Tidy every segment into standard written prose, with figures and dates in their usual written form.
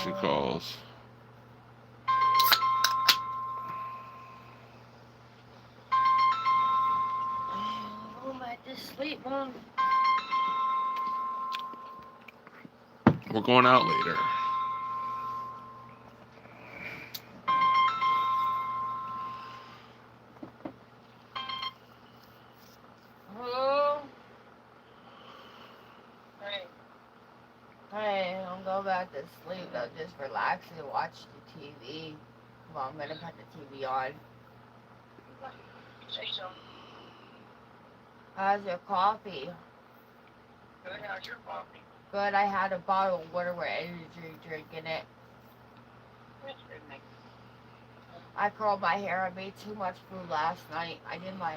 she calls. Go back to sleep, Mom. We're going out later. Hello? Hey, I'm going back to sleep. I'm just relaxing and watch the TV. Well, I'm gonna put the TV on. Say so. How's your coffee? Good, how's your coffee? Good, I had a bottle of water with energy drink in it. That's good, Nick. I curled my hair. I made too much food last night. I did my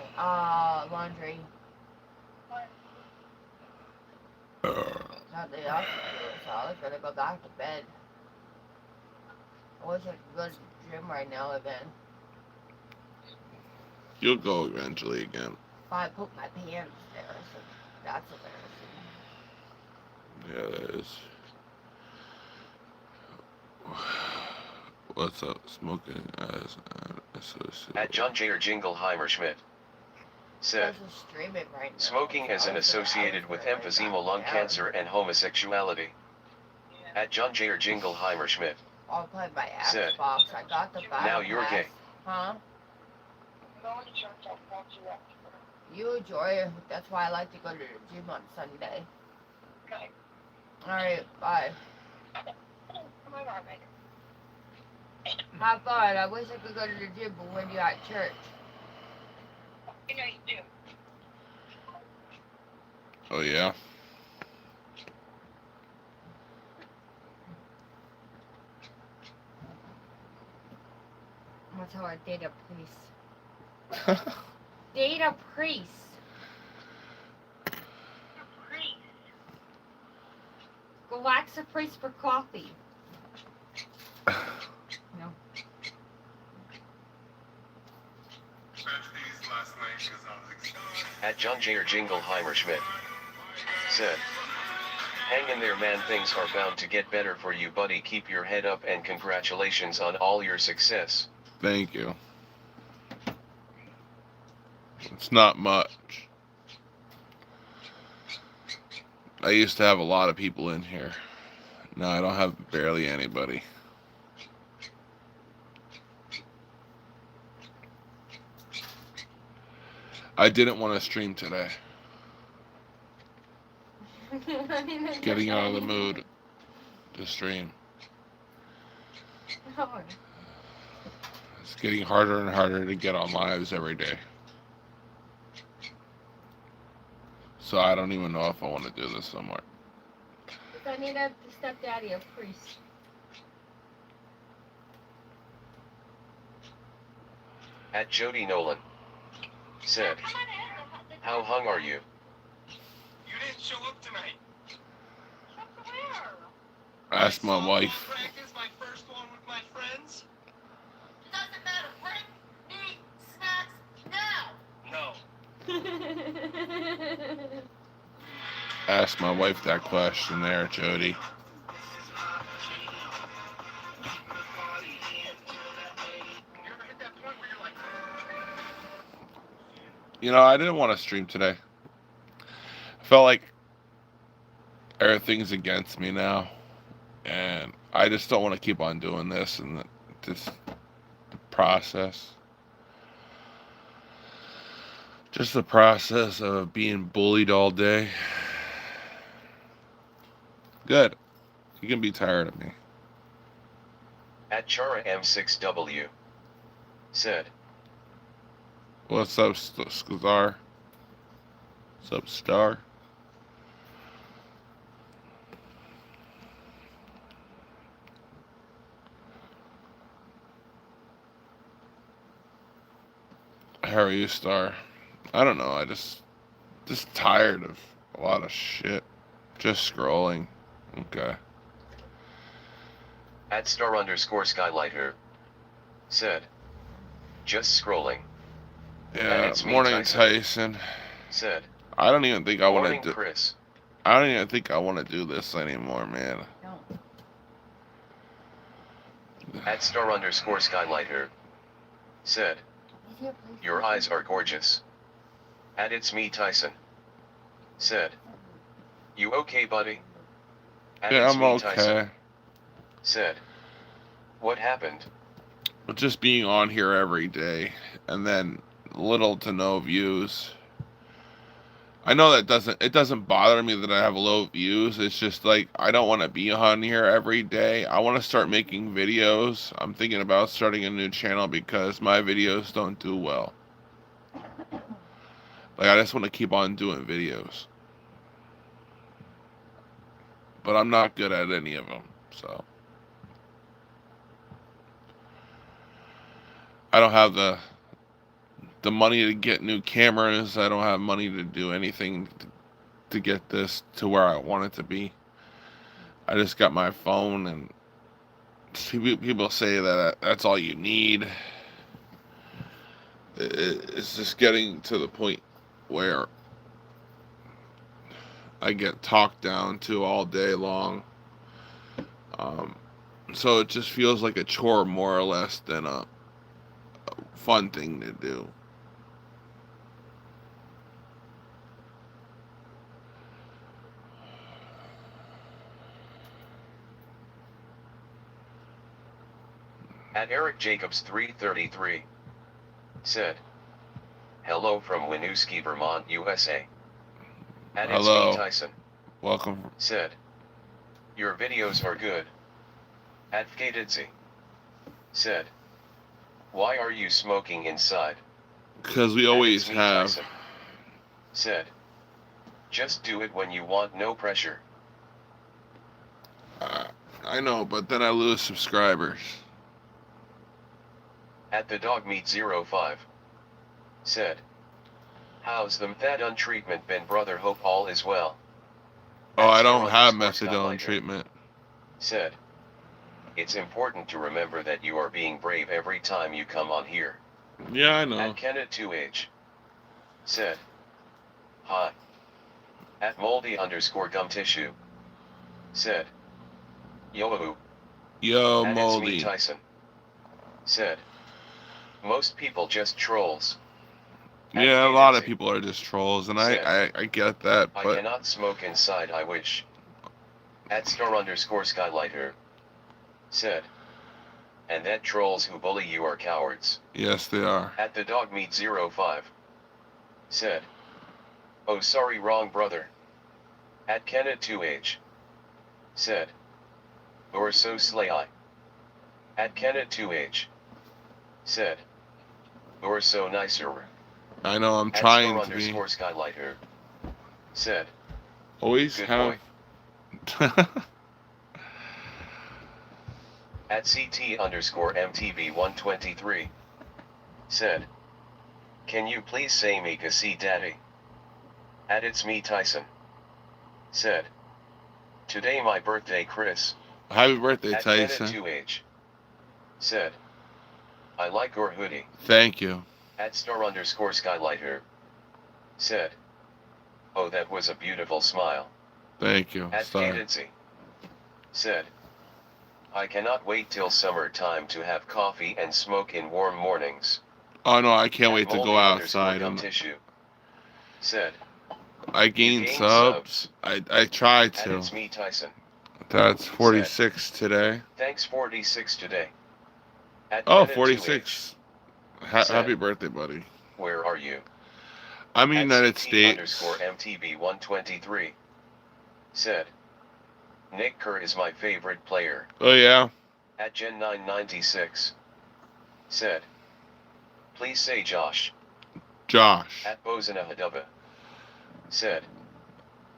laundry. What? Nothing else to do, so I was gonna go back to bed. I wish I could go to the gym right now again. You'll go eventually again. But I put my pants there, so that's embarrassing. Yeah, that is. What's up? Smoking as an associate. At John Jair Jingleheimer Schmidt said, This is streaming right now. smoking so is I an was gonna associated with ask her right emphysema, lung now. cancer, and homosexuality. Yeah. At John Jair Jingleheimer Schmidt I'll play my said, Xbox. I got the battle now you're pass. gay. Huh? Go to church, I'll watch you after. You enjoy it. That's why I like to go to the gym on Sunday. Okay. Alright, bye. Come on, baby. Have fun. I wish I could go to the gym, but when you're at church. You know you do. Oh yeah. I'm gonna tell her date a priest. Date a priest. Great. Go wax a priest for coffee. No. At John Jair Jingleheimer Schmidt said, hang in there, man, things are bound to get better for you, buddy. Keep your head up and congratulations on all your success. Thank you. It's not much. I used to have a lot of people in here. Now I don't have barely anybody. I didn't want to stream today. Getting out of the mood to stream. No. It's getting harder and harder to get on lives every day. So I don't even know if I want to do this somewhere. I need a stepdaddy, a priest. At Jody Nolan said, how hung are you? You didn't show up tonight. Where? Ask my Softball wife. Practice, my first one with my friends. It doesn't matter. Bring me snacks now. No. Ask my wife that question there, Jody. You ever hit that point where you're like, You know, I didn't want to stream today. I felt like everything's against me now. And I just don't want to keep on doing this and this process. Just the process of being bullied all day. Good. You can be tired of me. At Chara M6W said, What's up, Skazar? What's up, Star? How are you, Star? I don't know. I just tired of a lot of shit. Just scrolling. Okay. at star_skylighter said, just scrolling. Yeah. it's me, Morning, Tyson. Tyson. Said, I don't even think I want morning, to do. Chris. I don't even think I want to do this anymore, man. Don't. At star underscore skylighter. Said, Is here, please? your eyes are gorgeous. At it's me Tyson. Said, you okay buddy? At Yeah, it's I'm me Tyson. okay. Said, what happened? But just being on here every day and then little to no views. I know that it doesn't bother me that I have low views. It's just like I don't want to be on here every day. I want to start making videos. I'm thinking about starting a new channel because my videos don't do well. Like I just want to keep on doing videos. But I'm not good at any of them. So I don't have the money to get new cameras. I don't have money to do anything to get this to where I want it to be. I just got my phone, and people say that that's all you need. It's just getting to the point where I get talked down to all day long. So it just feels like a chore more or less than a fun thing to do. At Eric Jacobs 333. Said, hello from Winooski, Vermont, USA. At it's Hello. me Tyson. Welcome. Said, your videos are good. At Fkadidzi. Said, why are you smoking inside? Because we At always it's me have. Tyson. Said, just do it when you want, no pressure. I know, but then I lose subscribers. At the dog meat 05. Said, how's the methadone treatment been, brother? Hope all is well. Oh, At I don't have Star_Skylighter. methadone treatment. Said, it's important to remember that you are being brave every time you come on here. Yeah, I know. At Kenneth 2H. Said, hi. At moldy underscore gum tissue. Said, yo. Yo, At it's me moldy. Tyson. Said, most people just trolls. At Yeah, a lot of Fkadidzi. people are just trolls, and Said, I get that, I but cannot smoke inside, I wish. At star underscore skylighter. Said, and that trolls who bully you are cowards. yes, they are. At the dog meat 05. Said, oh sorry, wrong brother. At Kenneth 2H. Said, you're so slay. At Kenneth 2H. Said, you're so nicer. I know I'm At trying star to be. underscore skylighter. Said, Always good have. at CT underscore MTV 123. Said, can you please say me to see daddy? At it's me Tyson. Said, today my birthday Chris. Happy birthday, At Kenneth Tyson. 2H. Said, I like your hoodie. Thank you. At star underscore skylighter. Said, oh that was a beautiful smile. Thank you. At Sorry. Fkadidzi. Said, I cannot wait till summertime to have coffee and smoke in warm mornings. Oh no, I can't At wait to moldy go underscore outside. gum tissue. Said, I gained gained subs. I tried at to. it's me Tyson. That's 46 today. Thanks 46 today. At Oh, Kenneth 46. Said, Happy birthday, buddy. 2H. Where are you? I'm in the At United CT States. underscore MTV 123. Said, Nick Kerr is my favorite player. Oh yeah. At Gen 996. Said, please say Josh. Josh. At Bozina Hadova. Said,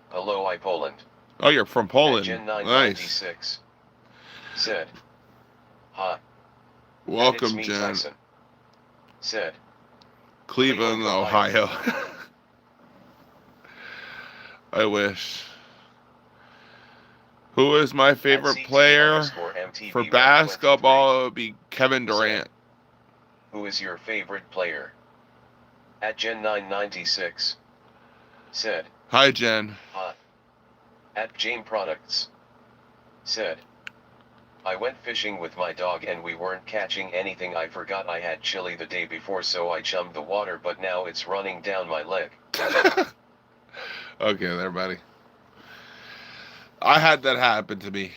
hello I Poland. Oh, you're from At Poland. Gen Nice. 996. Said, hi. At it's Welcome, me Jen. Tyson. Said, Cleveland, Cleveland, Ohio. I wish. Who is my favorite CT player? underscore MTV For 123. basketball, it would be Kevin Durant. Who is your favorite player? At Gen 996. Said, Hi, Jen. hi. At Jane Products. Said, I went fishing with my dog and we weren't catching anything. I forgot I had chili the day before, so I chummed the water, but now it's running down my leg. Okay there, buddy. I had that happen to me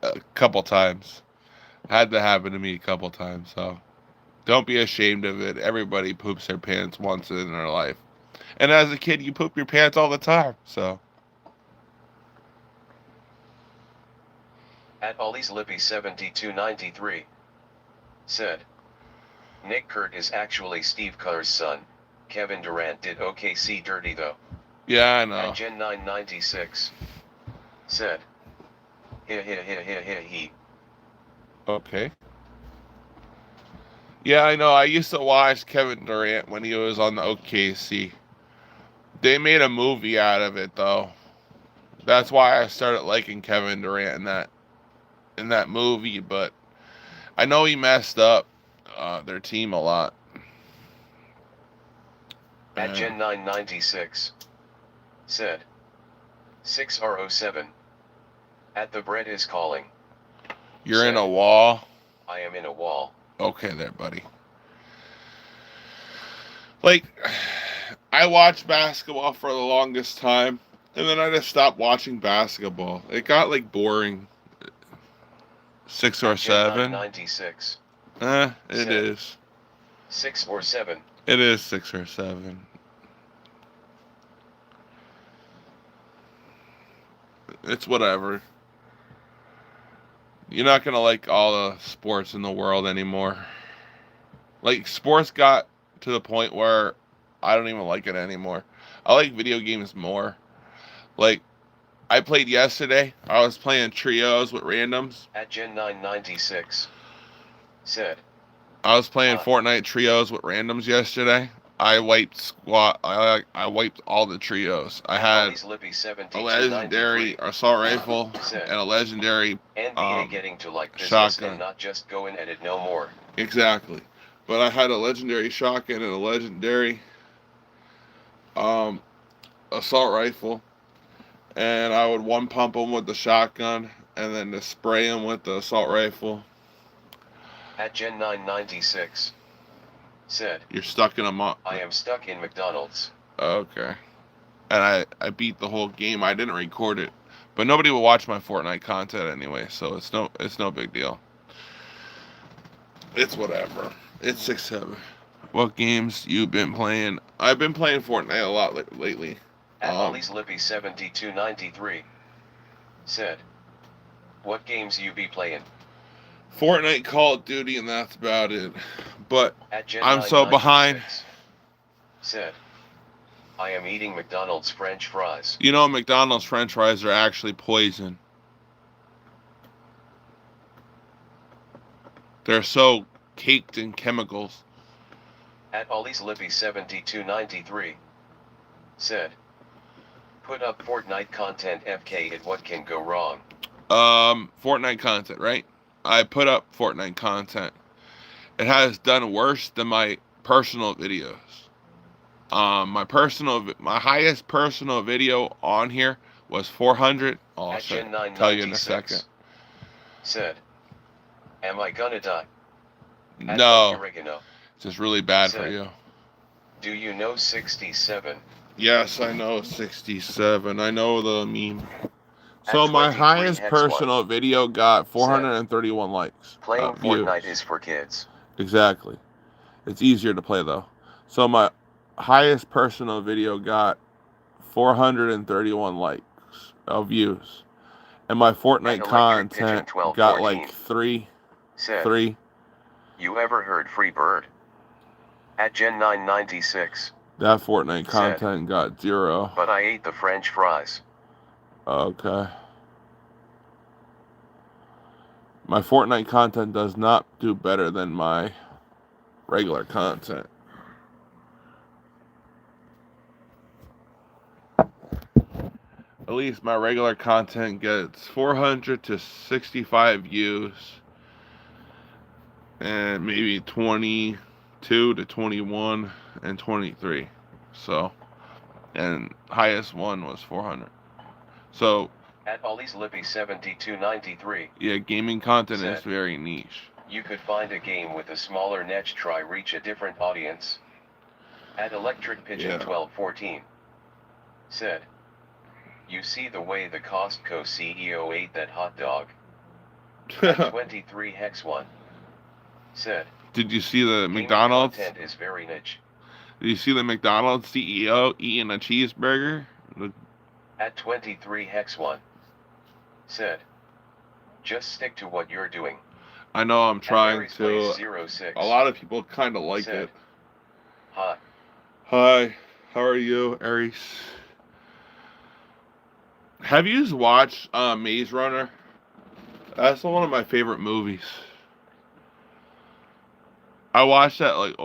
a couple times. Had that happen to me a couple times, so don't be ashamed of it. Everybody poops their pants once in their life. And as a kid, you poop your pants all the time, so. At Ollie's Lippy 7293 said, Nick Kurt is actually Steve Kerr's son. Kevin Durant did OKC dirty though. Yeah, I know. At Gen 996 said, he. Okay. Yeah, I know. I used to watch Kevin Durant when he was on the OKC. They made a movie out of it, though. That's why I started liking Kevin Durant in that movie. But I know he messed up their team a lot. At Gen 996 said, 6R07. At the bread is calling. You're in a wall. I am in a wall. Okay there, buddy. Like, I watched basketball for the longest time, and then I just stopped watching basketball. It got, like, boring. 6 or 7. 96. It 7. is. 6 or 7. It is 6 or 7. It's whatever. You're not gonna like all the sports in the world anymore. Like, sports got to the point where I don't even like it anymore. I like video games more. Like, I played yesterday. I was playing trios with randoms. At Gen 996 said, I was playing Fortnite trios with randoms yesterday. I wiped I wiped all the trios. I had a legendary assault rifle and a legendary NBA getting to like business shotgun. and not just go and edit no more. Exactly. But I had a legendary shotgun and a legendary assault rifle, and I would one pump them with the shotgun and then to spray them with the assault rifle. At Gen 996 said, You're stuck in a I am stuck in McDonald's. Okay. And I beat the whole game. I didn't record it, but nobody will watch my Fortnite content anyway, so it's no big deal. It's whatever. It's 6-7. What games you been playing? I've been playing Fortnite a lot lately. At Ollie's Lippy 7293 said, what games you be playing? Fortnite, Call of Duty, and that's about it. But I'm 996 so behind. Said, I am eating McDonald's French fries. You know, McDonald's French fries are actually poison. They're so caked in chemicals. At Ollie's Lippy 7293 said, put up Fortnite content FK at what can go wrong? Fortnite content, right? I put up Fortnite content. It has done worse than my personal videos. My highest personal video on here was 400. I'll tell you in a second. Said, am I gonna die? No. It's just really bad for you. Do you know 67? Yes, I know 67. I know the meme. So my highest personal video got 431 likes. Playing Fortnite is for kids. Exactly. It's easier to play though. So my highest personal video got 431 likes of views. And my Fortnite content got like 3. You ever heard Freebird? At Gen 996. That Fortnite content got 0. But I ate the French fries. Okay. My Fortnite content does not do better than my regular content. At least my regular content gets 400 to 65 views and maybe 22 to 21 and 23. So, and highest one was 400. So At Ollie's Lippy 7293. Yeah, gaming content is Said. very niche. You could find a game with a smaller niche, try reach a different audience. At Electric Pigeon Yeah. 1214. Said. You see the way the Costco CEO ate that hot dog. At 23 Hex 1. Said. Did you see the Gaming McDonald's? content is very niche. Did you see the McDonald's CEO eating a cheeseburger? At 23 Hex 1. Said. Just stick to what you're doing. I know I'm At trying Aries to. Blaze 06. A lot of people kind of like Said. it. Hi. Hi, how are you, Aries? Have you watched Maze Runner? That's one of my favorite movies. I watched that like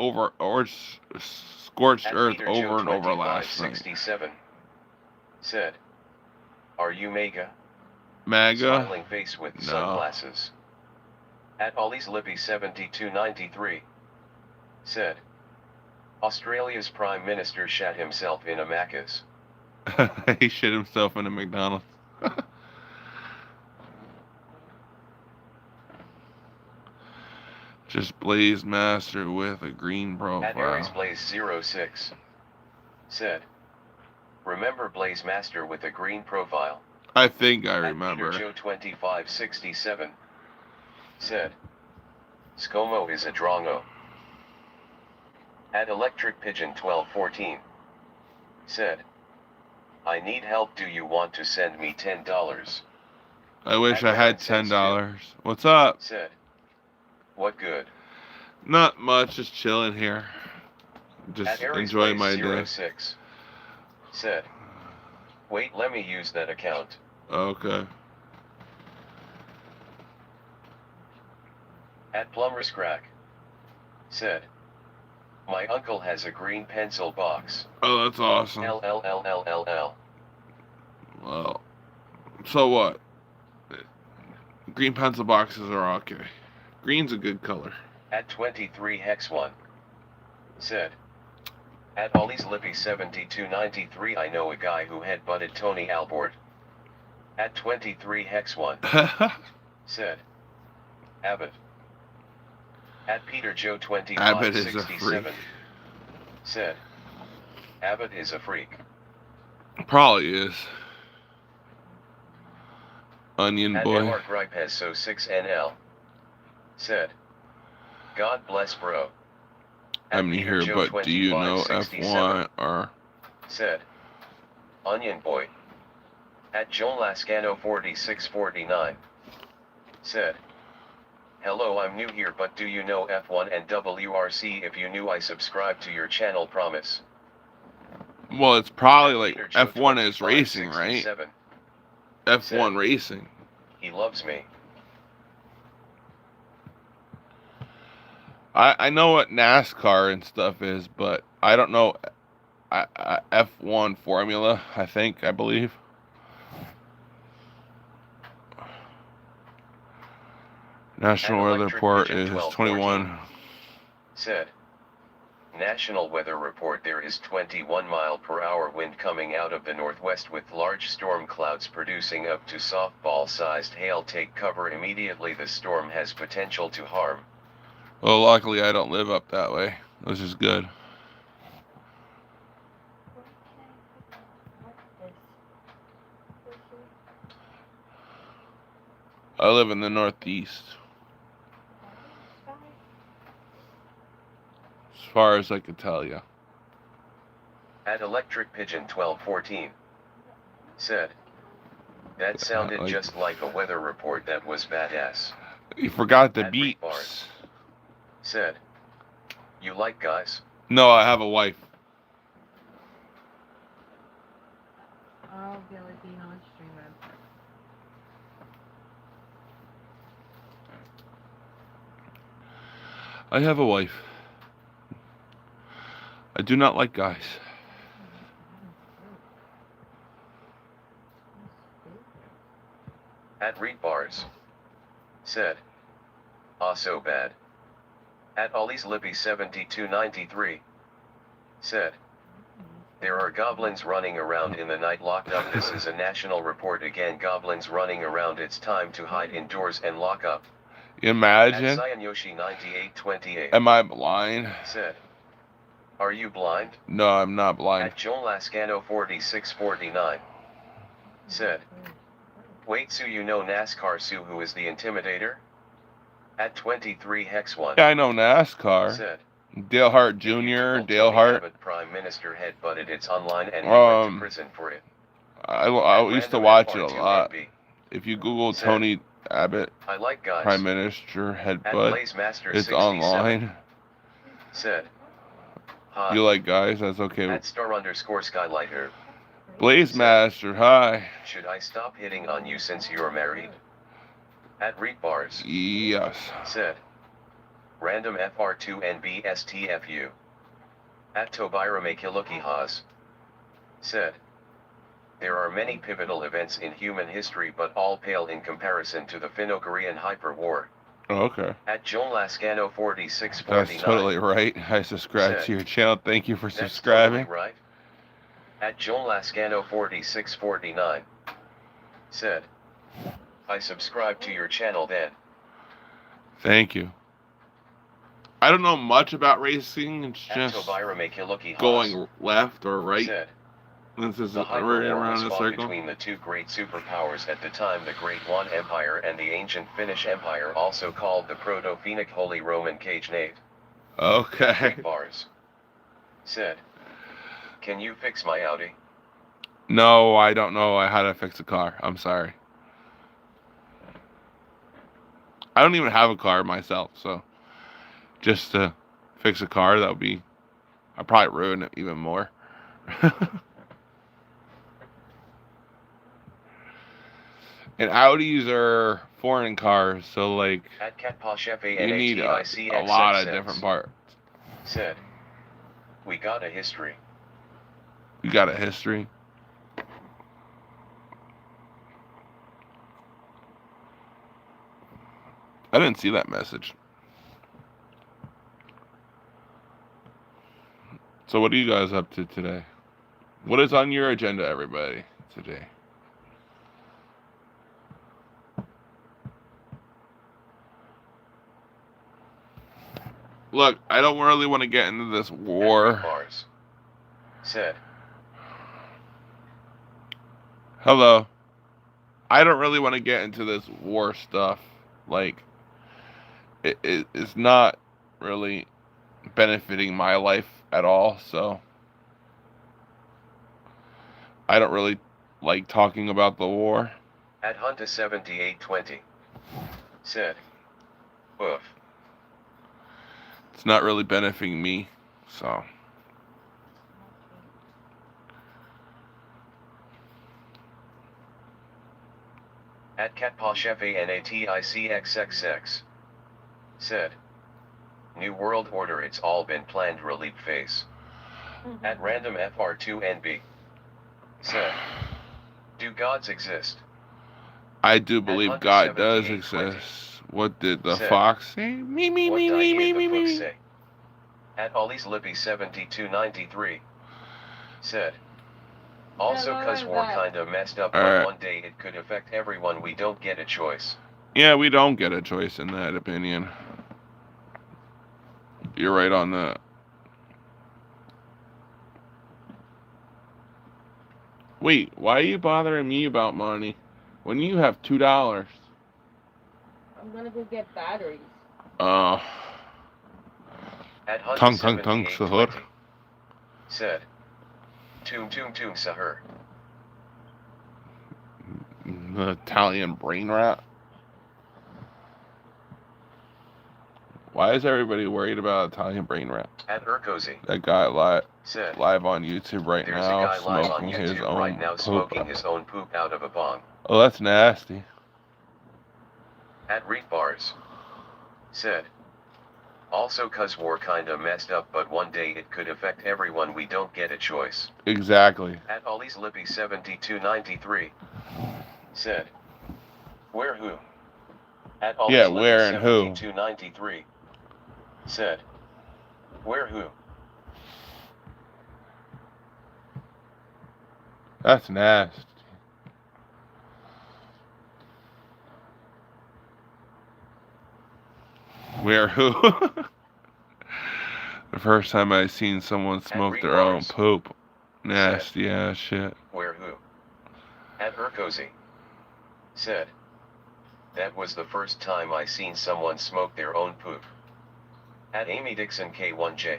Scorched At Earth Peter over Joe and over last night. 2567. Said. Are you Mega? MAGA? Smiling face with No. sunglasses. At Ollie's Lippy 7293. Said. Australia's Prime Minister shat himself in a Macca's. He shit himself in a McDonald's. Just Blaze Master with a green At Aries profile. Blaze 06. Said. Remember Blaze Master with a green profile? I think I At remember. Peter Joe 2567. Said. ScoMo is a drongo. At Electric Pigeon 1214. Said. I need help, do you want to send me $10? I wish At I had Round $10. What's up? Said. What good? Not much, just chilling here. At Just Aries enjoying my Blaze day. 06. Said. Wait, let me use that account. Okay. At Plumber's Crack. Said. My uncle has a green pencil box. Oh, that's awesome. LLLLLL. Well, so what? Green pencil boxes are okay. Green's a good color. At 23 Hex 1. Said. At Ollie's Lippy 7293. I know a guy who headbutted Tony Albert. At 23 Hex 1. Said. Abbott. At Peter Joe Abbott is a 2567. freak. Said. Abbott is a freak. Probably is. Onion At boy. MR Gripe has so 6NL. Said. God bless bro. At I'm new Peter here, Joe but do you know 2567. F1 or... Said. Onion boy. At Joel Lascano 4649. Said. Hello, I'm new here, but do you know F1 and WRC? If you knew, I subscribe to your channel, promise. Well, it's probably At like Peter Joe F1 is racing, right? 2567. F1 Said. racing. He loves me. I know what NASCAR and stuff is, but I don't know F1 Formula, I believe. National At Weather Electric Report Pigeon is 1214. 21. Said. National Weather Report, there is 21 mile per hour wind coming out of the northwest with large storm clouds producing up to softball-sized hail. Take cover immediately, the storm has potential to harm. Well, luckily I don't live up that way, which is good. I live in the Northeast. As far as I could tell you. At Electric Pigeon 1214. Said. That sounded like- just like a weather report, that was badass. You forgot the At Reed beats. Bars. Said. You like guys? No, I have a wife. Oh, Billy Bean on streamer. I have a wife. I do not like guys. At Reed Bars. Said. Ah, so bad. At Ollie's Lippy 7293. Said. There are goblins running around in the night locked up. This is a national report again. Goblins running around. It's time to hide indoors and lock up. At Imagine. Cyanyoshi 9828 Am I blind? said, "Are you blind?" No, I'm not blind. At Joel Lascano 4649 said, "Wait, so you know NASCAR Sue who is the intimidator?" At 23 Hex 1 Yeah, I know NASCAR. said, Dale Hart "The Jr., beautiful Dale Tony Hart. Abbott Prime Minister headbutted it's online and he went to prison for it." I At used to Random watch it a FR2 lot. NB If you Google said, Tony Abbott, "I like guys." Prime Minister At headbutt, Blaze Master it's 67 online. said, "Hi." You like guys? That's okay. At Star_Skylighter, Blaze Master, hi. "Should I stop hitting on you since you're married?" At Reek Bars Yes. said, "Random FR2 NBSTFU." At Tobira Makiluki Haas said, "There are many pivotal events in human history but all pale in comparison to the Finno-Korean Hyper War." Oh, okay. At Joel Lascano 4649 That's totally right. I subscribe said, to your channel. Thank you for "That's subscribing. totally right." At Joel Lascano 4649 said, "I subscribe to your channel then." Thank you. I don't know much about racing. It's At just Tobira Makiluki Haas going left or right. said, This is "The right Hyper War was around the fought circle. between the two great superpowers at the time, the Great One Empire and the ancient Finnish Empire, also called the Proto-Phoenicic Holy Roman Khaganate." Okay. Bars said, "Can you fix my Audi?" No, I don't know how to fix a car. I'm sorry. I don't even have a car myself, so just to fix a car, that would be, I'd probably ruin it even more. And Audis are foreign cars, so like At Catpashefe you need a lot of different parts. said, "We got a history." You got a history. I didn't see that message. So what are you guys up to today? What is on your agenda, everybody, today? Look, I don't really want to get into this war. Bars said, Hello. I don't really want to get into this war stuff. Like, it's not really benefiting my life at all, so I don't really like talking about the war. At Hunta 7820 said, "Oof." It's not really benefiting me, so. At Catpashefe NATICXXX said, "New World Order, it's all been planned, relief face." At Random FR2NB said, "Do gods exist?" I do believe Hunter God does 7820 exist. What did the said, fox say? Me, me, "What me, did I me, hear me, the me, book me. say?" At Ollie's Lippy 7293 said, "Also, Yeah, cause war right. kinda messed up, but Alright. one day it could affect everyone, we don't get a choice." Yeah, we don't get a choice in that opinion. You're right on that. Wait, why are you bothering me about money when you have $2? I'm gonna go get batteries. Uh, At Hunter Tung, tung, tung, 7820 said, "Toom toom toom sahur." the Italian brain rat. Why is everybody worried about Italian brain rat? At Urkozy That guy said, live on YouTube right "There's a now guy live on smoking his YouTube own right now poop. smoking his own poop out of a bong." Oh, that's nasty. At Reek Bars said, "Also, cause war kinda messed up, but one day it could affect everyone, we don't get a choice." Exactly. At Ollie's Lippy 7293 said, "Where who?" At Ollie's Yeah, Lippy where and who? 7293 said, "Where who?" That's nasty. Where who? The first time I seen someone smoke their own Bars. poop. Nasty ass shit. Where who? At Urkozy. Said. That was the first time I seen someone smoke their own poop. At Amy Dixon K1J.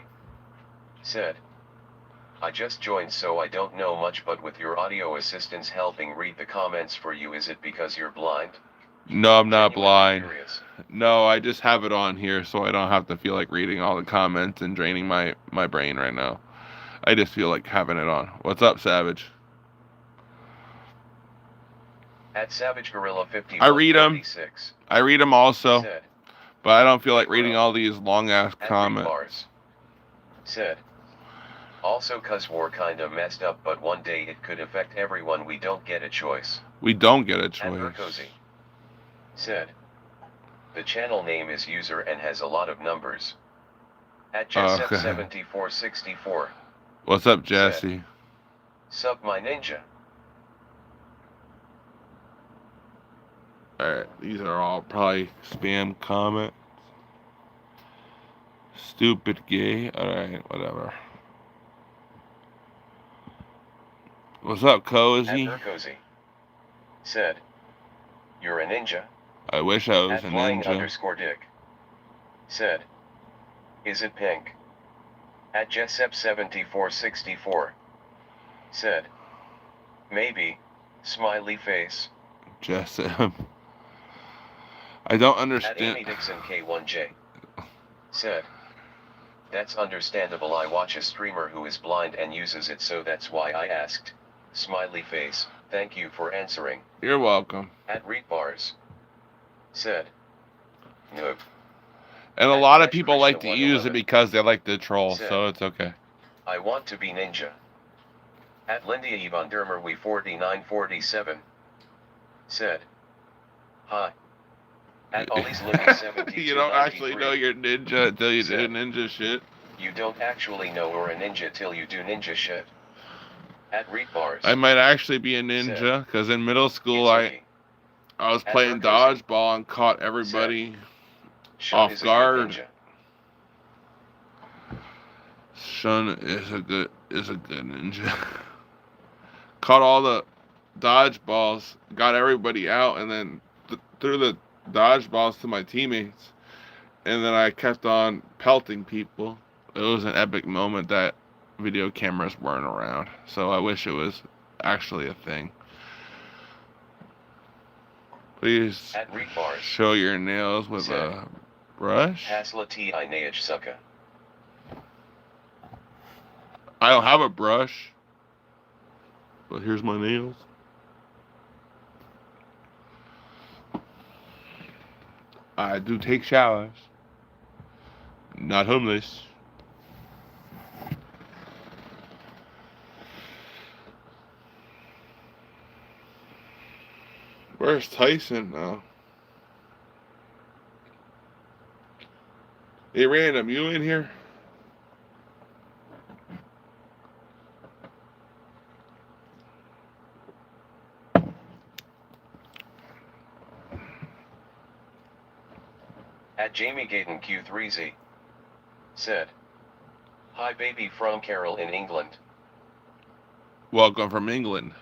Said. I just joined so I don't know much, but with your audio assistance helping read the comments for you, is it because you're blind? No, I'm not Genuinely blind. curious. No, I just have it on here so I don't have to feel like reading all the comments and draining my brain right now. I just feel like having it on. What's up, Savage? At Savage Gorilla 50. I read 'em. I read them also, Said. but I don't feel like reading all these long ass At comments. Bars. Said. Also, cuz war kinda messed up, but one day it could affect everyone. We don't get a choice. We don't get a At choice. Urkozy. Said. The channel name is user and has a lot of numbers. At Okay. Jessup7464. What's up, Jesse? Sub my ninja. Alright, these are all probably spam comments. Stupid gay. Alright, whatever. What's up, At Cozy? Urkozy. Said. You're a ninja. I wish I was At a flying ninja. underscore dick. Said. Is it pink? At Jessup7464. Said. Maybe. Smiley face. Jessup. I don't At understand. Amy Dixon K1J. Said. That's understandable. I watch a streamer who is blind and uses it, so that's why I asked. Smiley face. Thank you for answering. You're welcome. At Read Bars. Said. Nope. And a At lot of Catch people like to Krishna use it 111. because they like to troll, Said. so it's okay. I want to be ninja. At Lindia Yvonne Dermerwe 4947. Said. Hi. At Ollie's Looking 72. You don't actually know you're ninja until you do Said. ninja shit. You don't actually know you're a ninja till you do ninja shit. At Read Bars. I might actually be a ninja because in middle school Yuzuki. I was At playing Urkozy. dodgeball and caught everybody Shun off is a good guard. ninja. Shun is a good ninja. Caught all the dodgeballs, got everybody out, and then threw the dodgeballs to my teammates. And then I kept on pelting people. It was an epic moment that video cameras weren't around. So I wish it was actually a thing. Please At Read Bars. show your nails with Said. a brush. Hasla Ti Naich Sucka. I don't have a brush, but here's my nails. I do take showers. Not homeless. Where's Tyson now? Hey, Random, you in here? At Jamie Gayton Q3Z. Said. Hi baby from Carol in England. Welcome from England.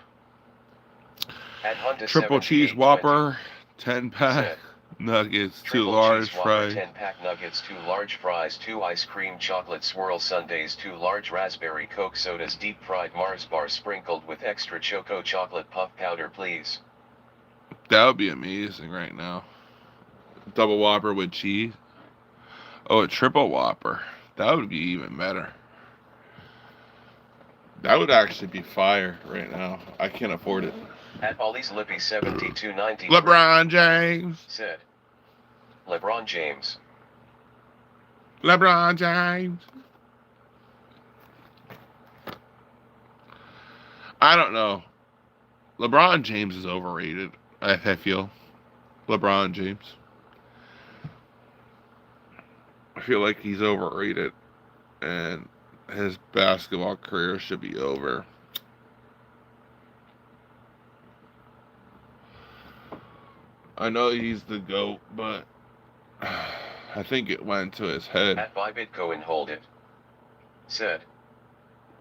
At Honda Triple cheese 7820. Whopper, 10 pack Said. nuggets, 2 Triple large cheese Whopper, fries. 10-pack nuggets, 2 large fries, 2 ice cream chocolate swirl sundaes, 2 large raspberry Coke sodas, deep fried Mars bar sprinkled with extra choco chocolate puff powder, please. That would be amazing right now. Double Whopper with cheese. Oh, a triple Whopper. That would be even better. That would actually be fire right now. I can't afford it. At Ollie's Lippy 7290. LeBron James. Said. LeBron James. LeBron James. I don't know. LeBron James is overrated, I feel. LeBron James. I feel like he's overrated and his basketball career should be over. I know he's the GOAT, but I think it went to his head. At Bybitco and Hold It. Said.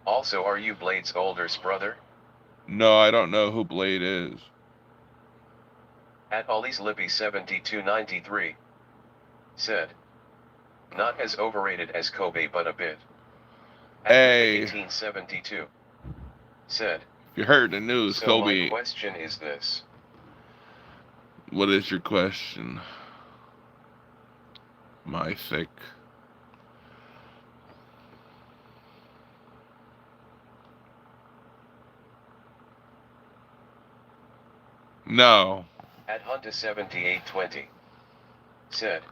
Also, are you Blade's oldest brother? No, I don't know who Blade is. At Ollie's Lippy 7293. Said. Not as overrated as Kobe, but a bit. At Hey. 1872. Said. If you heard the news, So Kobe. my question is this. What is your question? My thick. No. At Hunta 7820. Said.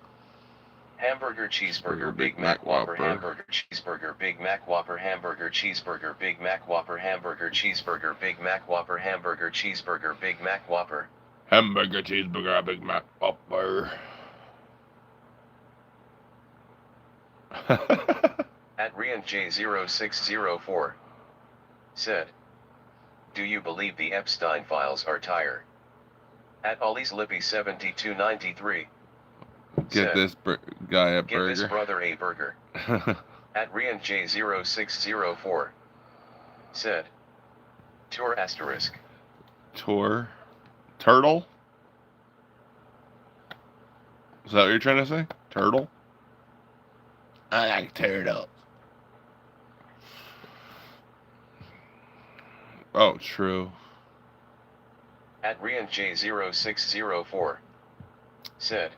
Hamburger, cheeseburger, Big Mac, Whopper, hamburger, cheeseburger, Big Mac, Whopper, hamburger, cheeseburger, Big Mac, Whopper, hamburger, cheeseburger, Big Mac, Whopper, hamburger, cheeseburger, Big Mac, Whopper. Hamburger, cheeseburger, Big Mac, Whopper. At Rian J0604. Said. Do you believe the Epstein files are tire? At Ollie's Lippy 7293. Get Said. this guy a Give burger. this brother a burger. At Rian J0604. Said. Tour asterisk. Tour. Turtle? Is that what you're trying to say? Turtle? I like turtle. Oh, true. At Rian J0604. Said.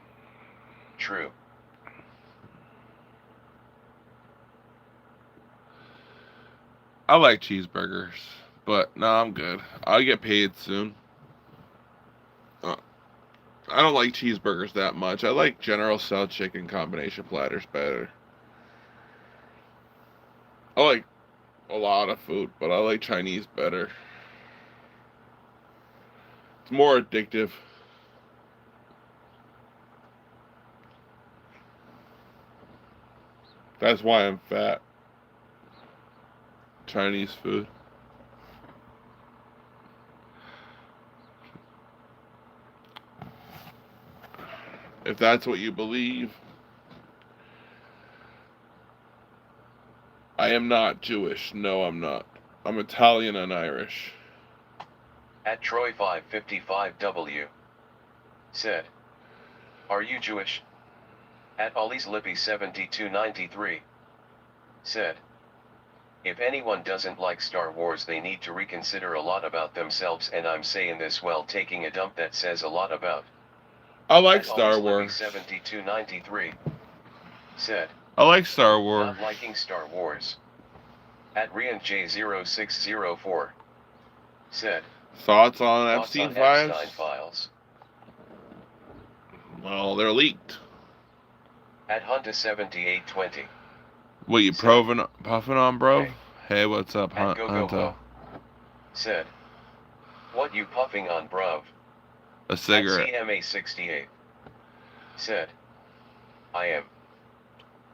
True. I like cheeseburgers, but no, I'm good. I'll get paid soon. I don't like cheeseburgers that much. I like General Tso chicken combination platters better. I like a lot of food, but I like Chinese better. It's more addictive. That's why I'm fat. Chinese food. If that's what you believe. I am not Jewish. No, I'm not. I'm Italian and Irish. At Troy 555W. Said. Are you Jewish? At Ollie's Lippy 7293. Said. If anyone doesn't like Star Wars, they need to reconsider a lot about themselves, and I'm saying this while taking a dump that says a lot about. I like At Star Ollie's Lippy Wars. 7293. Said. I like Star Wars. Not liking Star Wars. At Rian J0604. Said. Thoughts on Thoughts Epstein on files? Epstein files. Well, they're leaked. At Hunta 7820. What you Said. puffing on, bro? Hey. Hey, what's up, At Go Go Hunter? Ho. Said. What you puffing on, bruv? A cigarette. At CMA 68. Said. I am.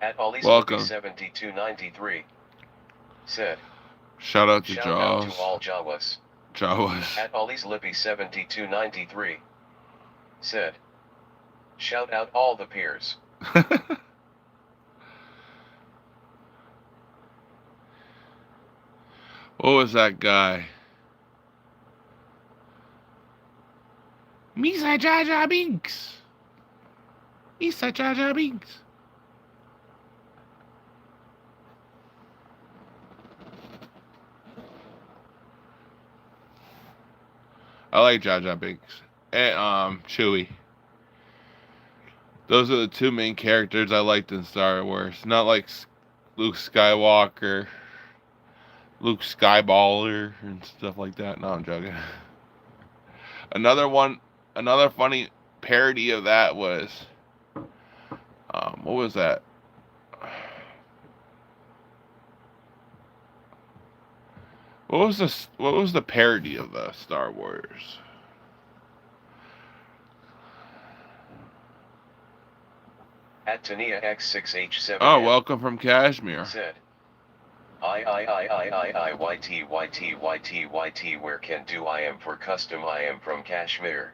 At Ollie's Welcome. 7293. Said. Shout out to Shout out Jaws. to all Jawas. Jawas. At Ollie's Lippy 7293. Said. Shout out all the peers. What was that guy? Misa Jar Jar Binks. Misa Jar Jar Binks. I like Jar Jar Binks and Chewie. Those are the two main characters I liked in Star Wars. Not like Luke Skywalker, Luke Skyballer, and stuff like that. No, I'm joking. Another funny parody of that was, what was that? What was the parody of the Star Wars? At Tania X6H7. Oh, welcome from Kashmir. Said. YT, where can do I am for custom, I am from Kashmir.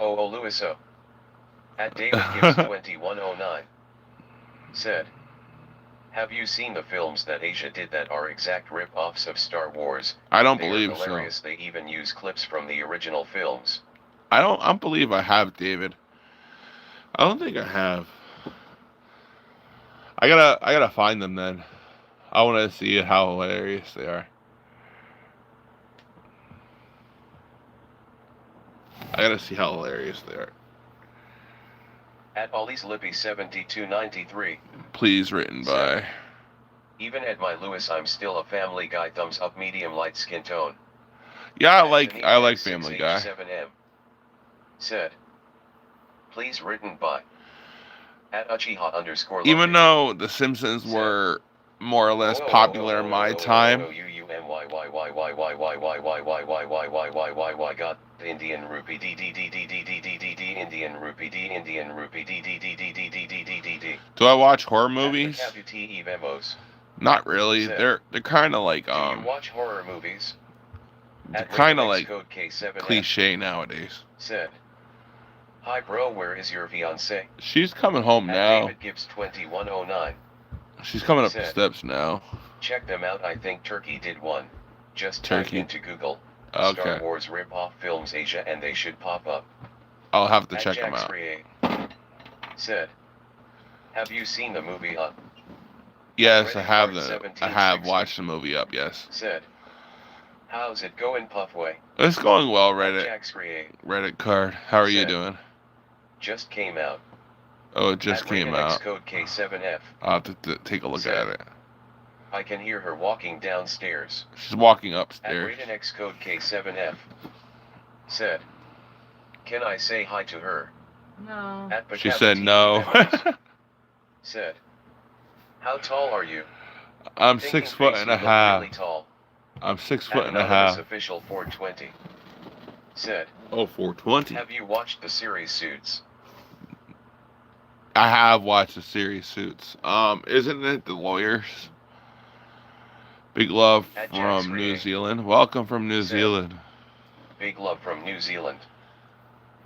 Luiso. At David Gibbs 2109. Said. Have you seen the films that Asia did that are exact rip-offs of Star Wars? I don't They are believe so. hilarious. They even use clips from the original films. I don't believe I have, David. I don't think I have. I gotta find them then. I want to see how hilarious they are. I gotta see how hilarious they are. At Ollie's Lippy 7293. Please, written by. Even at my Lewis, I'm still a Family Guy. Thumbs up, medium light skin tone. Yeah, Anthony I like Family Guy. 6H7M. Said. Please, written by. At Uchiha _. Even though The Simpsons were more or less popular in my time. Got Indian rupee D Indian rupee D Indian rupee D. Do I watch horror movies? Memos. Not really. They're kind of like Do you watch horror movies? they're kind of like code K7F. cliche nowadays. Said. Hi bro, where is your fiance? She's coming home At now. David Gibbs 2109. She's coming up the steps now. Check them out. I think Turkey did one. Just Turkey? type into Google. Okay. Star Wars rip-off films Asia and they should pop up. I'll have to At check them Jax out. Create. Said. Have you seen the movie Up? Yes, I Reddit have card I 1760. have watched the movie Up. Yes. Said. How's it going, Puffway? It's going well, At Reddit. Jax Create. Reddit card. How are you Said. doing? Just came out. Oh, it just At came Raiden X out. code K7F. I'll have to take a look Said. at it. I can hear her walking downstairs. She's walking At upstairs. Raiden X code K7F. Said. Can I say hi to her? No. At She Bacavity said no. Members. Said. How tall are you? I'm Thinking 6 foot face, and a you look half. Really tall. I'm 6 At foot and a Anonymous half. Official 420. Said. Oh, 420. Have you watched the series Suits? I have watched the series Suits. Isn't it the lawyers? Big love At Jax from New Reading. Zealand. Welcome from New Said. Zealand. Big love from New Zealand.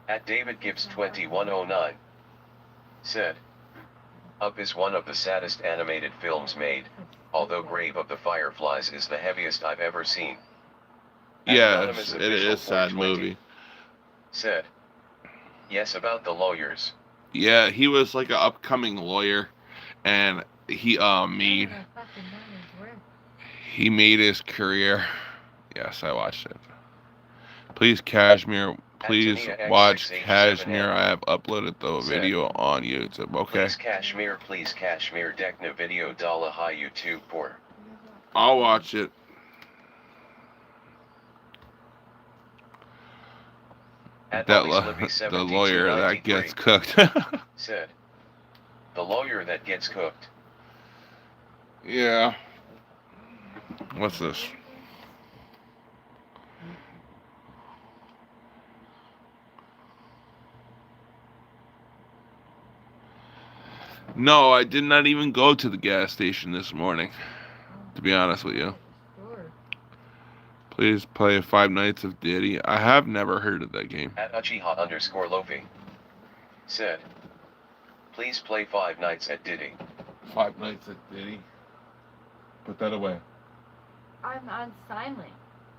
At David Gibbs 2109. Said. Up is one of the saddest animated films made. although Grave of the Fireflies is the heaviest I've ever seen. Yes, Anonymous it official is a sad 420 movie. Said, yes, about the lawyers. Yeah, he was like an upcoming lawyer, and he made his career. Yes, I watched it. Please, Kashmir. Please Antonia watch X6H7M Kashmir. I have uploaded the said, video on YouTube. Okay, Please Kashmir Dekna video Dala Hi YouTube por. I'll watch it. At That Ollie Slippy the lawyer that 7293 gets cooked. said, the lawyer that gets cooked. Yeah. What's this? No, I did not even go to the gas station this morning, to be honest with you. Please play Five Nights of Diddy. I have never heard of that game. At Uchiha_Lofi said, please play Five Nights at Diddy. Five Nights at Diddy. Put that away. I'm on silent.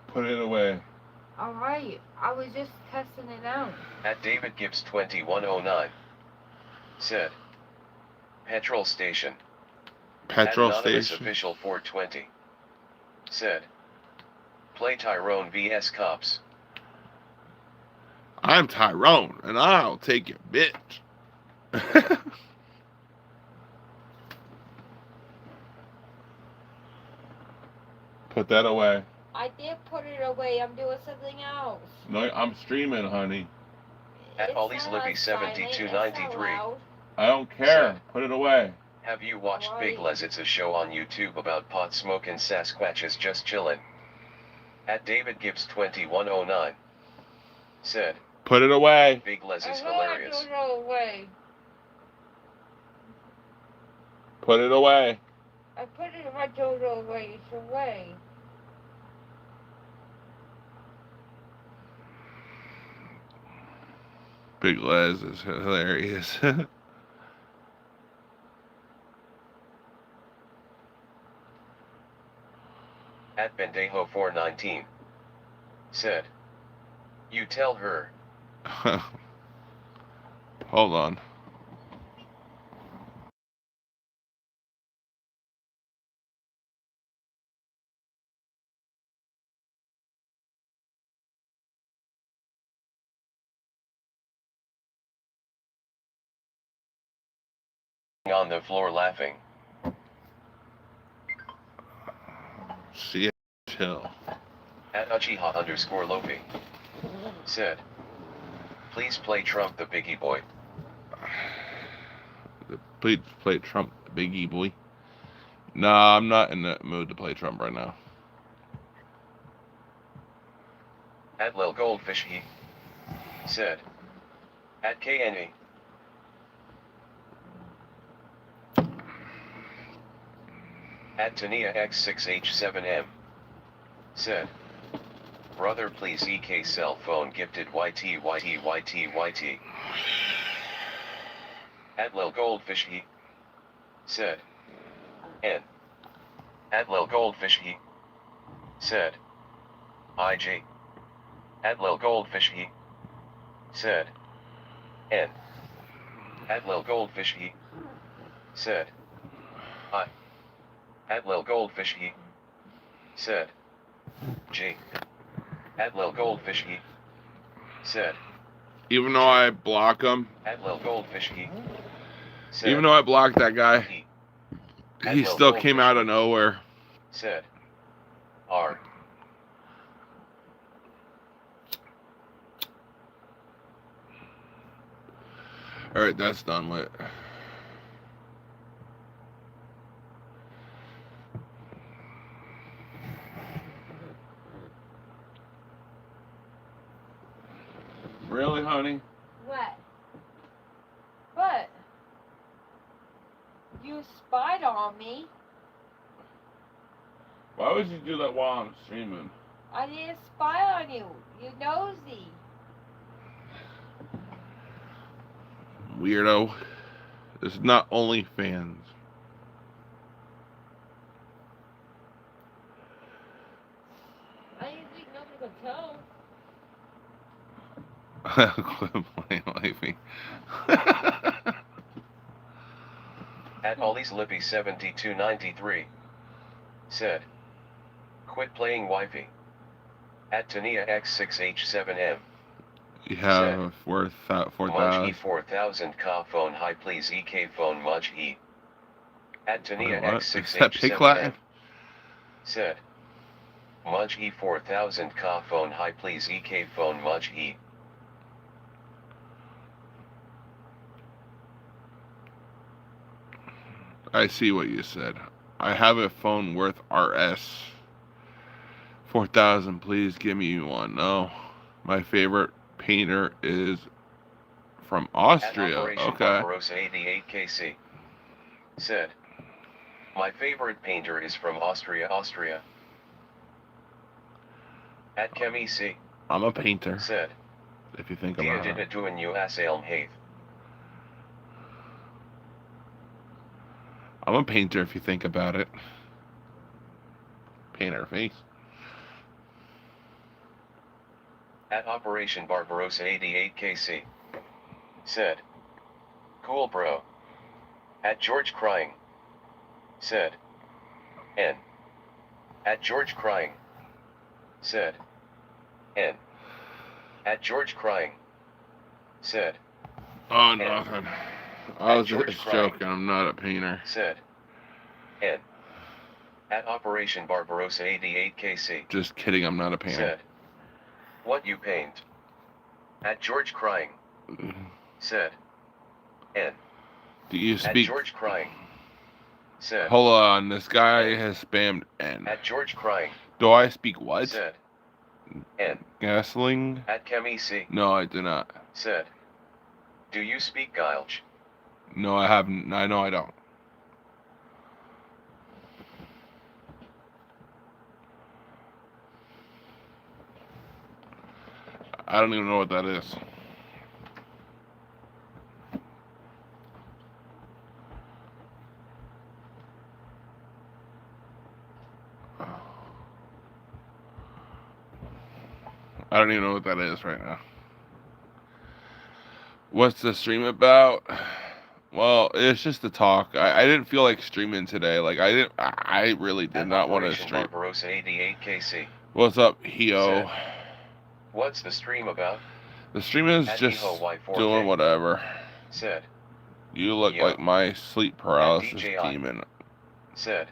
Put it away. Alright, I was just testing it out. At David Gibbs 2109 said, petrol station. Petrol At Anonymous station. official 420 said, play Tyrone vs Cops. I'm Tyrone, and I'll take your bitch. Put that away. I did put it away. I'm doing something else. No, I'm streaming, honey. At It's Ollie's not Libby on silent, 7293 it's not loud. I don't care. Put it away. have you watched Alright. Big Les? It's a show on YouTube about pot smoke and Sasquatches just chillin'. At David Gibbs 2109 said, Put it away. Big Les is I hilarious. don't know away. Put it away. I put it in my dodo away. It's away. Big Les is hilarious. At Bendejo 419 said, you tell her. Hold on. On the floor laughing. See, chill. At Uchiha_Lofi said, please play Trump the Biggie Boy. Please play Trump, Biggie boy. Nah, I'm not in the mood to play Trump right now. At Lil Goldfish he said, at KNE. At Tania X6H7M said, brother please EK cell phone gifted YT. At Lil Goldfish he said, N. At Lil Goldfish he said, IG. At Lil Goldfish he said, N. At Lil Goldfish he said, I. At Lil Goldfish he said, G. At Lil Goldfish he said, Even though I block him, at Lil Goldfish he said, even though I blocked that guy, At he Lil still came Goldfish out of nowhere. said, R. Alright, that's done with. Really, honey? What? What? You spied on me. Why would you do that while I'm streaming? I didn't spy on you. You nosy. Weirdo. This is not OnlyFans. Quit playing wifey. At Ollie's Lippy 7293 said, quit playing wifey. At Tania X6H7M You have worth Much 4,000. E 4000 ka phone hi please EK phone much E. At Tania What? Is that pig X6H7M Latin? said, Much E 4000 ka phone hi please EK phone much E. I see what you said. I have a phone worth RS 4,000. Please give me one. No, my favorite painter is from At Austria. Operation Okay. Barbarossa 88KC said, my favorite painter is from Austria. At Kemi C I'm a painter. said, If you think Dia about did it. it to a new Elm Haith. I'm a painter if you think about it. Paint our face. At Operation Barbarossa 88KC said, cool bro. At George Crying said, N. At George Crying said, N. At George Crying said, Oh, N. nothing. I was George just crying. joking. I'm not a painter. said, N. At Operation Barbarossa 88KC Just kidding. I'm not a painter. said, what you paint? At George Crying said, N. Do you At speak? George Crying said, Hold on. This guy has spammed N. at George Crying Do I speak what? said, N. Gasoline? At Kemi C No, I do not. said, do you speak Gilge? No, I haven't. I know I don't. I don't even know what that is. I don't even know what that is right now. What's the stream about? Well, it's just the talk. I didn't feel like streaming today. Like I really did At not want to Operation stream. Barbarossa 88KC. What's up, Hio? What's the stream about? The stream is At just Eho Y4K doing whatever. said, You look Yo. like my sleep paralysis DJI. demon. said,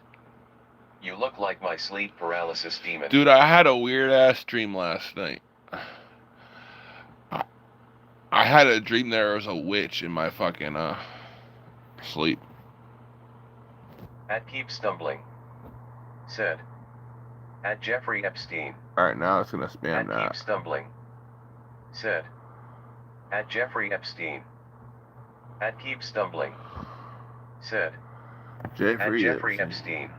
you look like my sleep paralysis demon. Dude, I had a weird ass dream last night. I had a dream there was a witch in my fucking sleep. At Keep Stumbling said, at Jeffrey Epstein. Alright, now it's gonna At spam that. Keep Stumbling said, at Jeffrey Epstein. At Keep Stumbling said, at Jeffrey Epstein.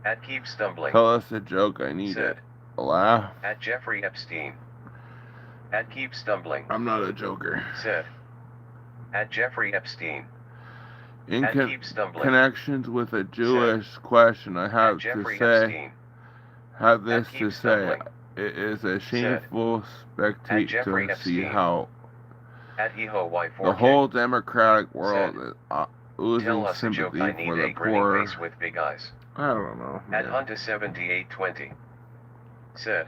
At Keep Stumbling Tell us a joke, I need said, it. A laugh? at Jeffrey Epstein. At Keep Stumbling I'm not a joker. said, at Jeffrey Epstein. In At Keep Stumbling connections with a Jewish question, I at have to Jeffrey say, Epstein. have this Keep to say. Stumbling It is a shameful At spectate Jeffrey to see Epstein. how At Eho Y4K. the whole democratic world Said, is Tell oozing us a joke. I sympathy need for a the grinning poor. face with big eyes. I don't know. At man. Hunta 7820 said,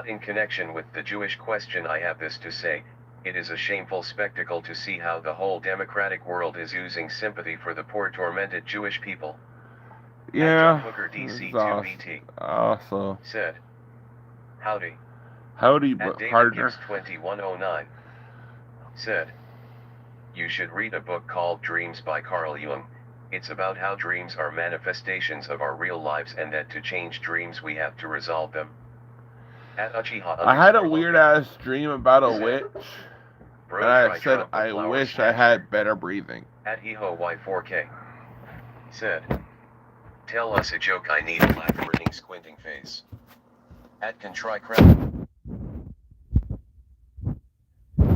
in connection with the Jewish question, I have this to say. It is a shameful spectacle to see how the whole democratic world is using sympathy for the poor tormented Jewish people. At Yeah. John Hooker this is DC2BT Also, said, howdy. howdy, At David partner. Gibbs 2109 said, you should read a book called Dreams by Carl Jung. It's about how dreams are manifestations of our real lives and that to change dreams we have to resolve them. At Uchiha I had a _ weird Logan, ass dream about a Said, witch, Bro and I try said Trump I with flower wish I snatcher. had better breathing. At Eho Y4K said, tell us a joke, I need a black grinning squinting face. At Contry Crap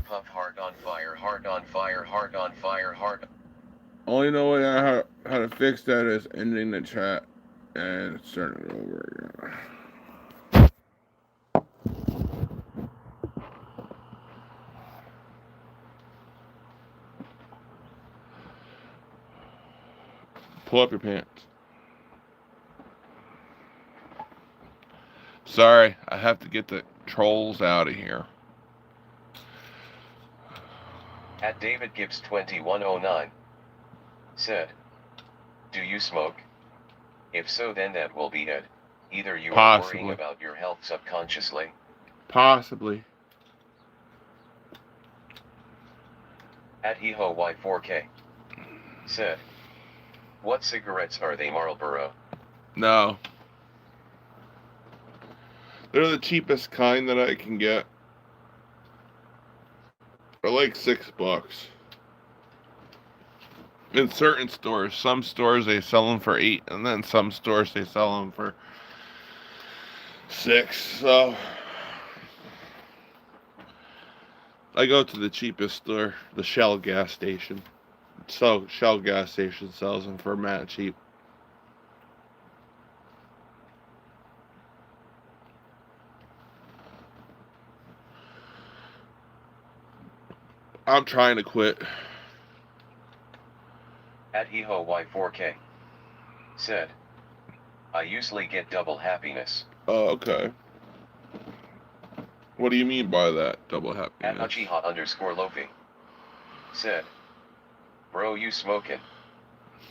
Puff heart on fire, heart on fire, heart on fire, heart. Only know way how to fix that is ending the chat and starting it over again. Pull up your pants. Sorry, I have to get the trolls out of here. At David Gibbs 2109 said, "Do you smoke? If so, then that will be it. Either you are Possibly. worrying about your health subconsciously." Possibly. At Heho Y4K said, "What cigarettes are they, Marlboro?" No. They're the cheapest kind that I can get. They're like $6. In certain stores. Some stores they sell them for $8, and then some stores they sell them for $6. So I go to the cheapest store, the Shell gas station. So Shell gas station sells them for mad cheap. I'm trying to quit. At Heho Y4K said, "I usually get double happiness." Oh, okay. What do you mean by that? Double At happiness? Uchiha_Lofi said, "Bro, you smoking?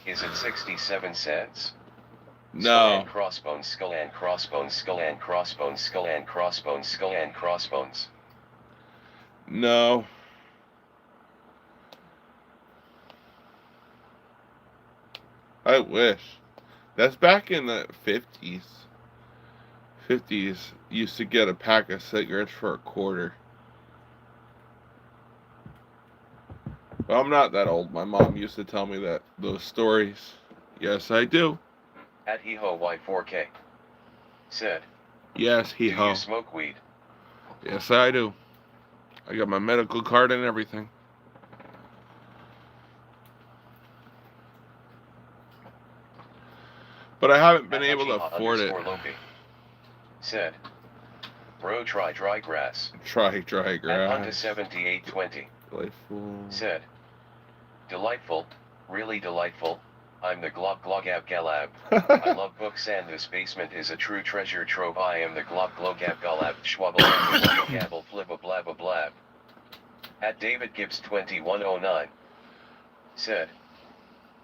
Is it 67 cents?" Skull No. and crossbones, skull and crossbones, skull and crossbones, skull and crossbones, skull and crossbones. No. I wish. That's back in the 50s. 50s, used to get a pack of cigarettes for $0.25. But I'm not that old. My mom used to tell me those stories. Yes, I do. At Heho Y4K said, Yes, "Do hee-ho. you smoke weed?" Yes, I do. I got my medical card and everything. But I haven't been At able to afford it. Uchiha_Lofi said, "Bro, try dry grass." Try dry At grass. Unta7820 Delightful. said, "Delightful, really delightful. I'm the Glob Glogab Galab. I love books and this basement is a true treasure trove. I am the Glob Glogab Galab Schwabble Gabble Flibba Blabba Blab." At David Gibbs 2109 said,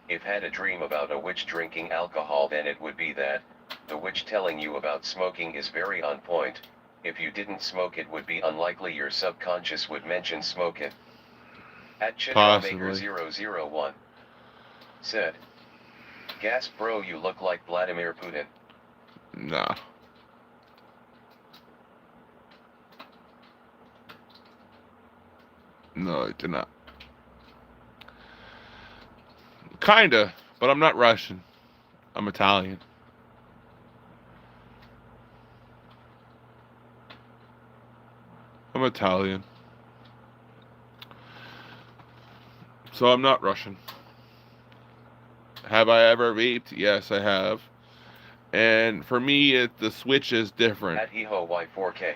"If had a dream about a witch drinking alcohol, then it would be that. The witch telling you about smoking is very on point. If you didn't smoke, it would be unlikely your subconscious would mention smoking." At Possibly. Chitramaker001 said, "Gas, bro, you look like Vladimir Putin." Nah. No, I did not. Kinda, but I'm not Russian. I'm Italian. I'm Italian. So I'm not Russian. Have I ever vaped? Yes, I have. And for me, the switch is different. At Heho Y4K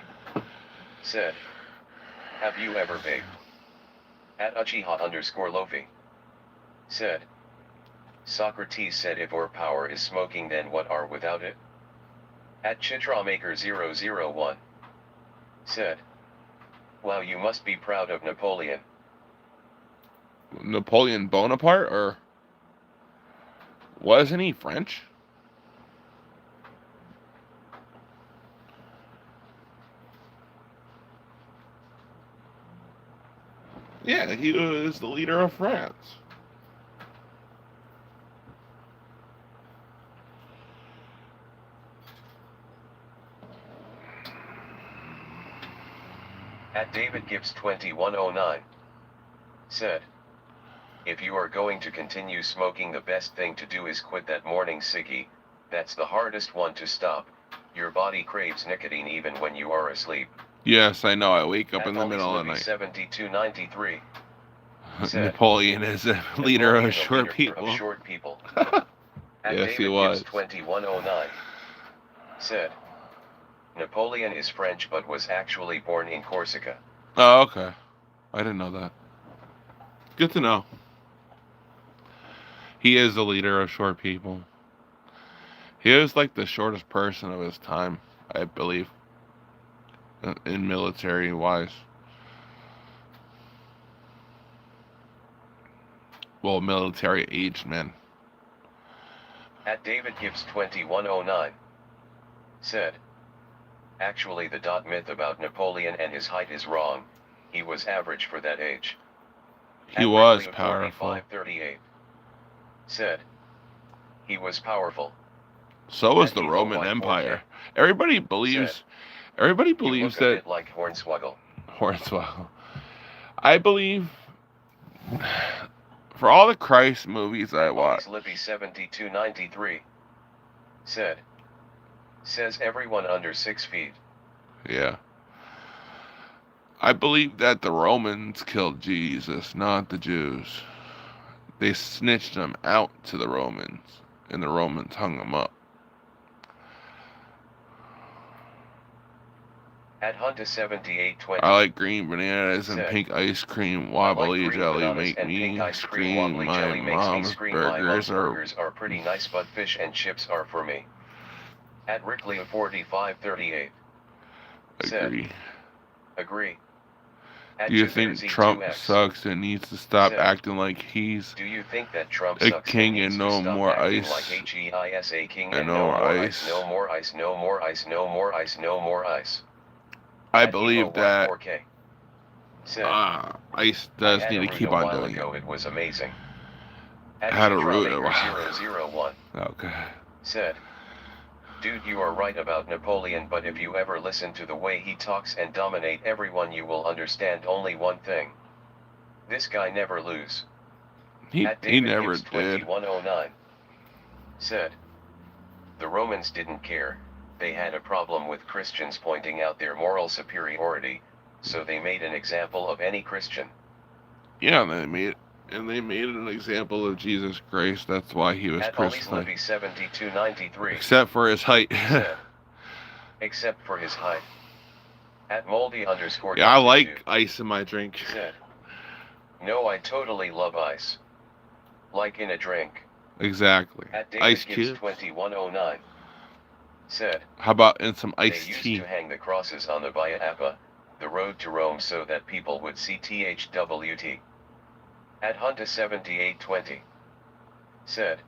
said, "Have you ever vaped?" At Uchiha_Lofi said, "Socrates said if or power is smoking, then what are without it?" At Chitramaker001 said, "Wow, you must be proud of Napoleon." Napoleon Bonaparte, or wasn't he French? Yeah, he was the leader of France. At David Gibbs 2109 said, "If you are going to continue smoking, the best thing to do is quit that morning ciggy. That's the hardest one to stop. Your body craves nicotine even when you are asleep." Yes, I know. I wake up At in the middle of the night. 7293 said, Napoleon is a leader "Napoleon, of the short leader people. Of short people. At Yes, he David was. Gibbs 2109 said, "Napoleon is French but was actually born in Corsica." Oh, okay. I didn't know that. Good to know. He is the leader of short people. He was like the shortest person of his time, I believe, in military wise. Well, military aged men. At David Gibbs 2109 said, actually the myth about Napoleon and his height is wrong. He was average for that age. He was powerful. 4538 said, he was powerful. So was At the Eagle Roman White Empire. 4K Everybody believes. Everybody You believes look a that. bit like Hornswoggle. Hornswoggle. I believe. For all the Christ movies I watch. Lippy 7293 said, says everyone under 6 feet. Yeah. I believe that the Romans killed Jesus, not the Jews. They snitched him out to the Romans, and the Romans hung him up. At Hunta 7820. I like green bananas and Said, pink ice cream. I like Wobbly green jelly bananas make and me pink ice cream. scream. Wobbly My jelly makes me mom's scream. My mom's burgers are. burgers are pretty nice, but fish and chips are for me. At Rickley 4538. Said, Agree. agree. At Do you think Jither Trump Z2X sucks and needs to stop said, acting like he's do you think that Trump a sucks king and and needs to no stop more acting ice? like HEISA king And and no no more more ice. ice, no more ice, no more ice, no more ice, no more ice. I At believe Evo that 4K said, ice I does had need a to root keep a on while doing ago. it. It was amazing. At Had a root a Maker while. 001 Okay. said, dude, you are right about Napoleon, but if you ever listen to the way he talks and dominate everyone, you will understand only one thing. This guy never lose. He At David never Gibbs did. 2109 said, the Romans didn't care. They had a problem with Christians pointing out their moral superiority, so they made an example of any Christian. Yeah, they made an example of Jesus Christ. That's why he was At Ollie's crucified. Libby 7293 Except for his height. said, except for his height. At Moldy _ Yeah, I like ice in my drink. said, no, I totally love ice. Like in a drink. Exactly. At David Ice Gibbs cube. 2109 said, How about in some they iced used tea? to hang the crosses on the Via Appa, the road to Rome, so that people would see THWT. At Hunta 7820 said,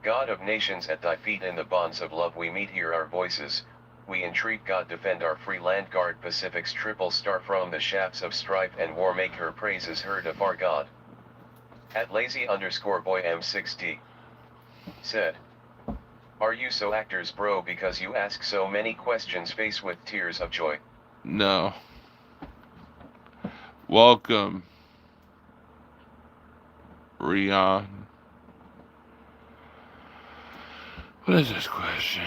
God of nations, at thy feet in the bonds of love we meet, hear our voices, we entreat God, defend our free land, guard Pacific's triple star from the shafts of strife and war, make her praises heard of our God. At lazy _boy M6D said, are you so actors, bro, because you ask so many questions, face with tears of joy? No. Welcome, Rion. What is this question?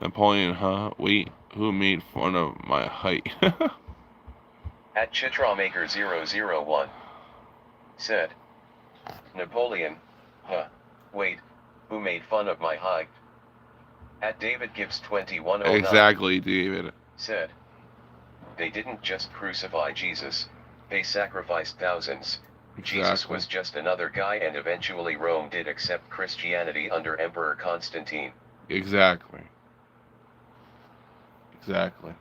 Napoleon, huh? Wait, who made fun of my height? At Chitramaker 001 said, Napoleon, huh? Wait, who made fun of my height? At David Gibbs 2109 Exactly, David. said, they didn't just crucify Jesus, they sacrificed thousands. Jesus Exactly. was just another guy, and eventually Rome did accept Christianity under Emperor Constantine. Exactly. Exactly.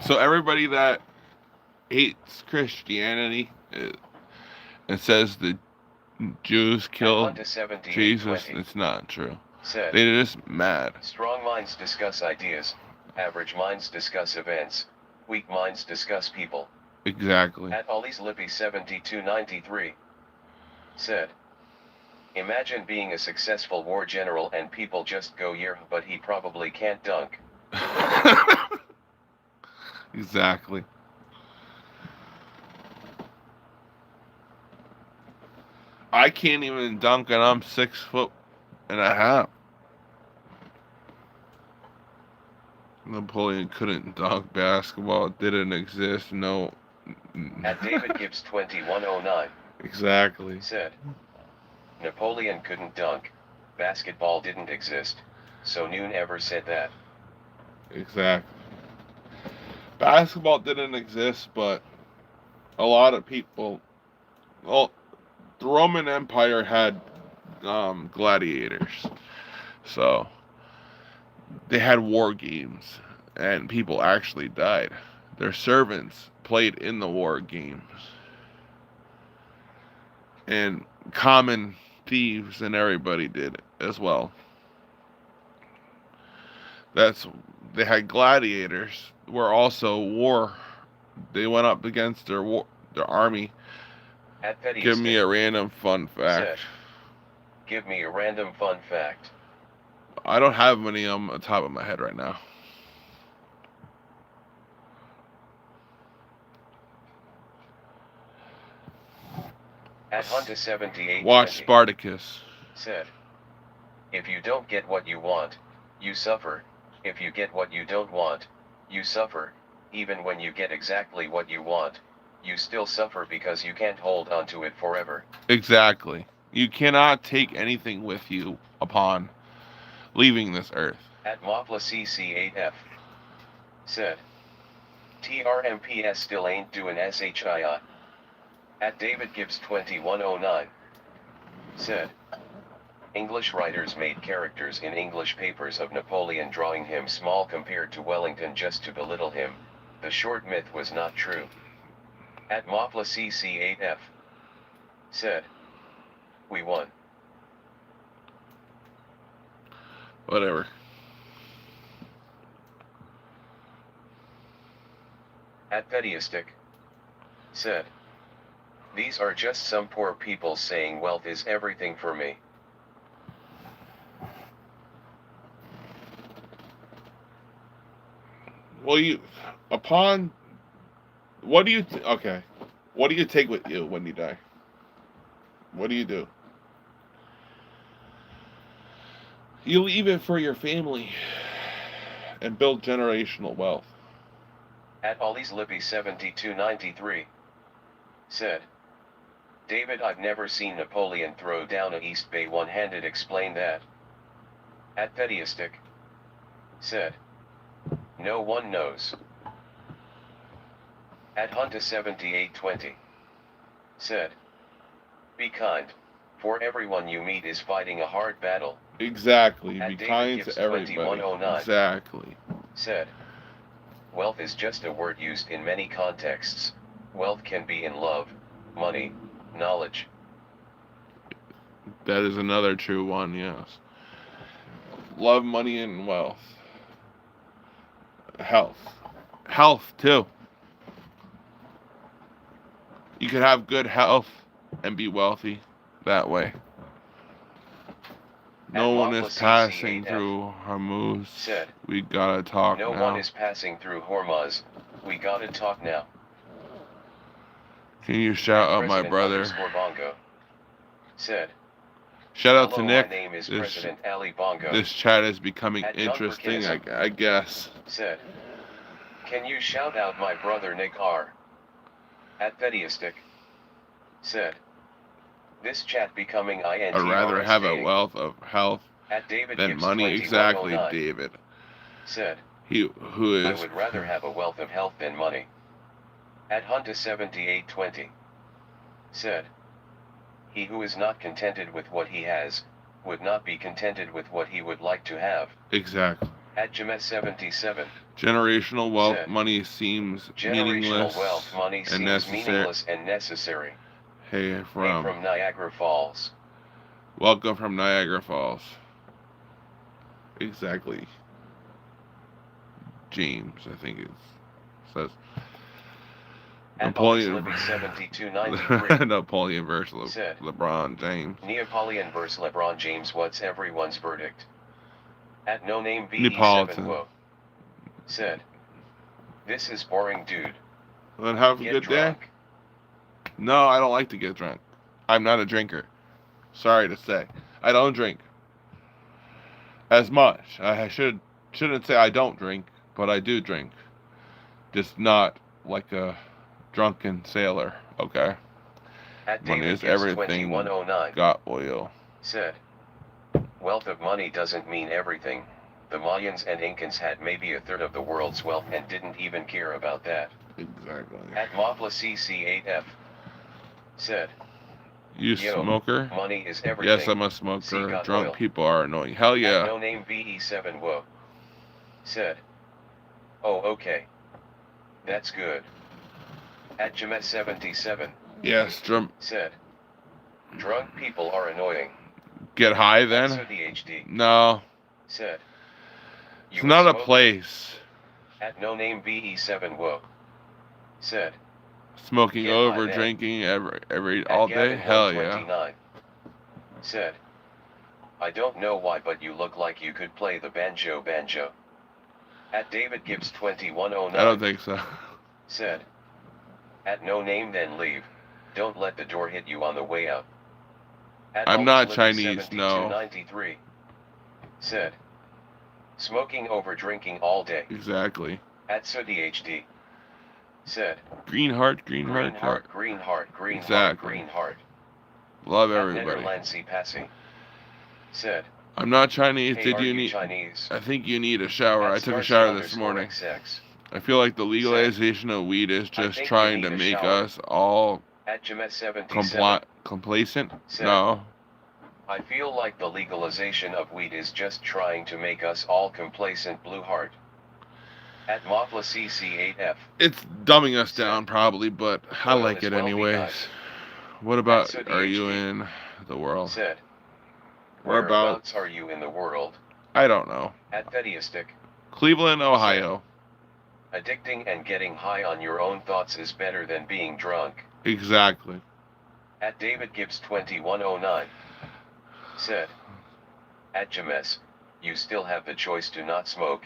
So everybody that hates Christianity and says the Jews killed At Hunta Jesus, 7820 it's not true. said, They're just mad. strong minds discuss ideas, average minds discuss events, weak minds discuss people. Exactly. At Ollie's Lippy 7293 said, imagine being a successful war general and people just go, yeah, but he probably can't dunk. Exactly. I can't even dunk and I'm 6'1.5". Napoleon couldn't dunk. Basketball didn't exist. No. At David Gibbs 2109 Exactly. said, Napoleon couldn't dunk, basketball didn't exist, so Noon ever said that. Exactly. basketball didn't exist, but a lot of people, well, the Roman Empire had gladiators, so they had war games, and people actually died. Their servants played in the war games, and common thieves and everybody did as well. That's They had gladiators were also war. They went up against their army. At Petty Give me Stick a random fun fact. said, give me a random fun fact. I don't have many on the top of my head right now. At Hunter 78 Watch Spartacus. said, if you don't get what you want, you suffer. If you get what you don't want, you suffer. Even when you get exactly what you want, you still suffer because you can't hold on to it forever. Exactly. You cannot take anything with you upon leaving this earth. At Mopla CC8F said, TRMPS still ain't doing SHII. At David Gibbs 2109 said, English writers made characters in English papers of Napoleon drawing him small compared to Wellington just to belittle him. The short myth was not true. At Mopla CC8F said, we won. Whatever. At Pettyistic said, these are just some poor people saying wealth is everything for me. Well, what do you take with you when you die? What do you do? You leave it for your family and build generational wealth. At Ollie's Lippy 7293 said, David, I've never seen Napoleon throw down a East Bay one-handed. Explain that. At Pettyistic said, no one knows. At Hunter 7820 said, be kind, for everyone you meet is fighting a hard battle. Exactly. At Be David kind Gibbs to everybody. 2109 Exactly. said, wealth is just a word used in many contexts. Wealth can be in love, money, knowledge. That is another true one, yes. Love, money, and wealth. Health. Health, too. You could have good health and be wealthy that way. No one is passing through Hormuz. Said, we gotta talk no now. one is passing through Hormuz. We gotta talk now. Can you shout out my President brother? Bongo said, Shout out hello, to Nick. my name is This, President Ali Bongo. this chat is becoming At John interesting, Perkins. I guess. Said, can you shout out my brother Nick R? At Pettyistic said, this chat becoming INT. I'd rather have a wealth of health at David than Gibbs money. Exactly, 2109 David. said, Who is I would rather have a wealth of health than money. At Hunter 7820 said, he who is not contented with what he has, would not be contented with what he would like to have. exactly. At Jamet 77 Generational wealth said, money seems generational meaningless wealth money and seems necessary. meaningless and necessary. Hey, Hey, from from Niagara Falls. welcome from Niagara Falls. Exactly. James, I think it says. At Napoleon. Libby 7293 Napoleon versus said, LeBron James. Neapolitan vs LeBron James. What's everyone's verdict? At No Name Neapolitan. BE7 Whoa said, this is boring, dude. Then have a Get good drunk. day. No, I don't like to get drunk. I'm not a drinker. Sorry to say, I don't drink as much. I shouldn't say I don't drink, but I do drink. Just not like a drunken sailor. Okay. At Money David is Gibbs everything. 2109 Got oil. said, wealth of money doesn't mean everything. The Mayans and Incans had maybe a third of the world's wealth and didn't even care about that. Exactly. At Mopla CC8F said, You Yo, smoker? money is everything. Yes, I'm a See, smoker. got Drunk oil. people are annoying. Hell At yeah. no name VE7 Whoa said, oh okay. That's good. At Jamet77 Yes, said, drunk people are annoying. get high At then? SODHD No, said, it's you not a smoke? place. At no name VE7 Whoa said, Smoking Get over, high then. drinking every at all day? Gavin Hell yeah. 129 said, I don't know why but you look like you could play the banjo. At David Gibbs 2109 I don't think so. said, at no name then leave, don't let the door hit you on the way out. At I'm not Ollie Chinese, no. 7293 said, smoking over drinking all day. Exactly. At SODHD said, Green heart, green heart. Exactly. Love At everybody. Netherlandsy Passy said, I'm not Chinese. hey, Did are you you need? Chinese? I think you need a shower. At I took a Starsky shower this _ morning. XX I feel like the legalization of weed is just think you trying need to a make shower. us all At Jamet77 complacent. said, No. I feel like the legalization of weed is just trying to make us all complacent. Blue heart. At Mopla CC8F It's dumbing us said, down probably, but I oil like is it well anyways. beguiled. What about At are you SODHD in the world? said, Whereabouts? whereabouts are you in the world? I don't know. At Theistic, Cleveland, Ohio. addicting and getting high on your own thoughts is better than being drunk. Exactly. At David Gibbs 2109 said, at James, you still have the choice to not smoke.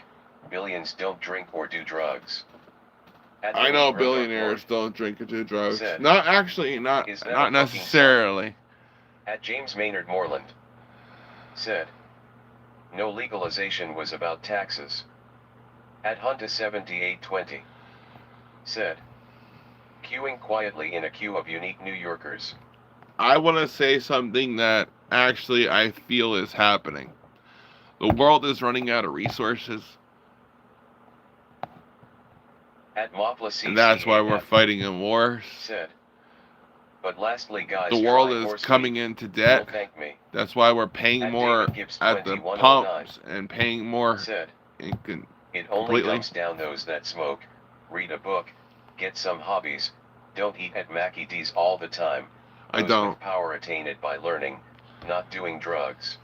Billions don't drink or do drugs. At I know Louis billionaires don't drink or do drugs. said, Not actually, not "Is that a not fucking necessarily. At James Maynard Moreland said, no legalization was about taxes. At Hunta 7820 said, queuing quietly in a queue of unique New Yorkers. I want to say something that actually I feel is happening. The world is running out of resources, At Mopla CC and that's why we're fighting in wars. said, but lastly guys, The world try is horse coming meat. into You'll debt. thank me. That's why we're paying At more David Gibbs at the 2109 pumps and paying more said, in it only completely. dumps down those that smoke. Read a book, get some hobbies, don't eat at Mackie D's all the time. I Those don't. with power attain it by learning, not doing drugs.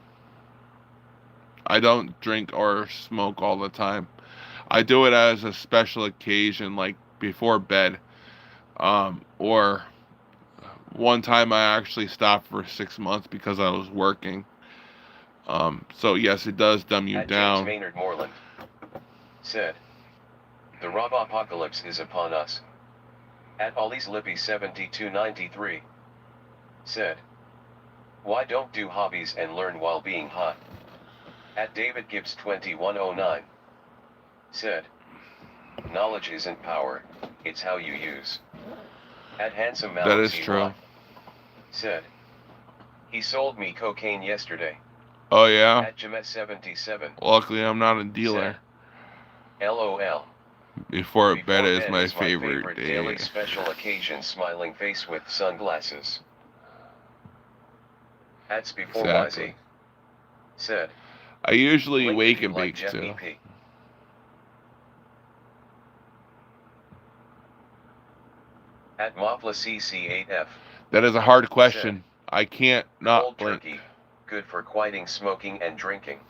I don't drink or smoke all the time. I do it as a special occasion, like before bed. Or one time I actually stopped for 6 months because I was working. So yes, it does dumb you At down. James Maynard Moreland said, the Rob apocalypse is upon us. At Ollie's Lippy 7293 said, why don't do hobbies and learn while being hot? At David Gibbs 2109 said, knowledge isn't power, it's how you use. At Handsome That is Malachi true. said, he sold me cocaine yesterday. Oh yeah? At Jamet 77 Luckily I'm not a dealer. said, LOL. Before bed Before is bed my is favorite daily day. special occasion smiling face with sunglasses. That's before Exactly. YZ said, I usually blink wake if you and like bake Jeff too. EP. At Mopla CC8F, That is a hard question. I can't not cold blink. turkey, good for quieting smoking and drinking.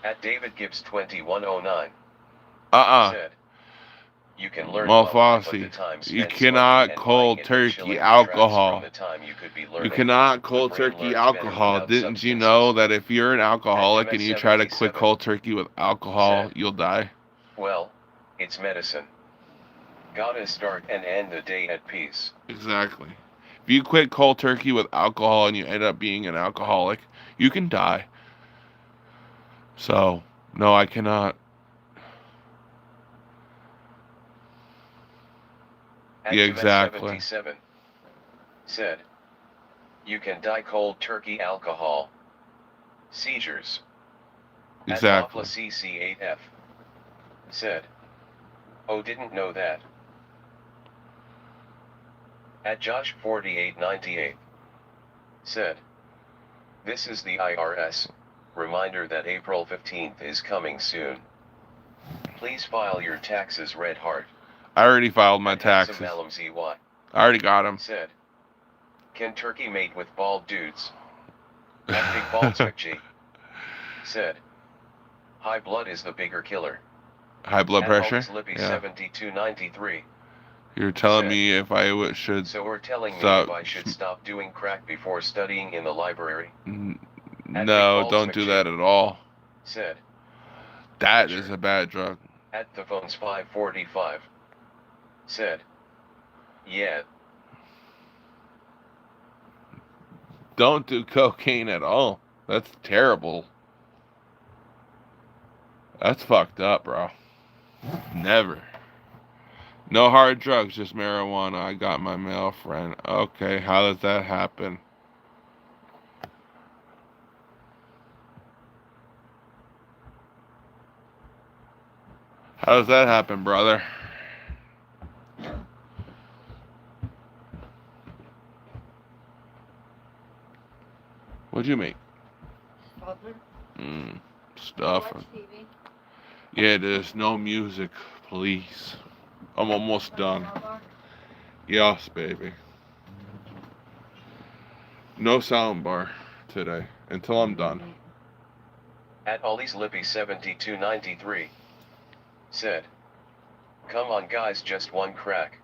At David Gibbs 2109 said, you can learn while high, but the Malfossi, time you spent cannot smoking and cold buying it turkey chilling alcohol. detracts from the time you could be You learning. cannot cold The brain turkey learns alcohol. better Didn't without you know substances. that if you're an alcoholic and you try to quit 77 cold turkey with alcohol, said, you'll die? well, it's medicine. Gotta start and end the day at peace. Exactly. If you quit cold turkey with alcohol and you end up being an alcoholic, you can die. So, no, I cannot. At Yeah, Jamet exactly. 77 said, you can die cold turkey alcohol. Seizures. Exactly. At CC8F. Said. Oh, didn't know that. At Josh4898. Said. This is the IRS. Reminder that April 15th is coming soon. Please file your taxes, Red Heart. I already filed my At Handsome taxes. Alum ZY. I already got them. Said. Can turkey mate with bald dudes? At Big Bald G. Said. High blood is the bigger killer. High blood At pressure? Lippy Yeah. 7293. You're telling Said. me if I should... So we're telling me Stop. if I should stop doing crack before studying in the library. At No, Big don't Balls do McG. that at all. Said. That is a bad drug. At the phones 545. Said. Yeah. Don't do cocaine at all. That's terrible. That's fucked up, bro. Never. No hard drugs, just marijuana. I got my male friend. Okay, how does that happen? How does that happen, brother? What'd you make? Stuff. Watch TV. Yeah, there's no music, please. I'm almost done. Yes, baby. No soundbar today until I'm done. At Ollie's Lippy 7293. Said. Come on guys, just one crack.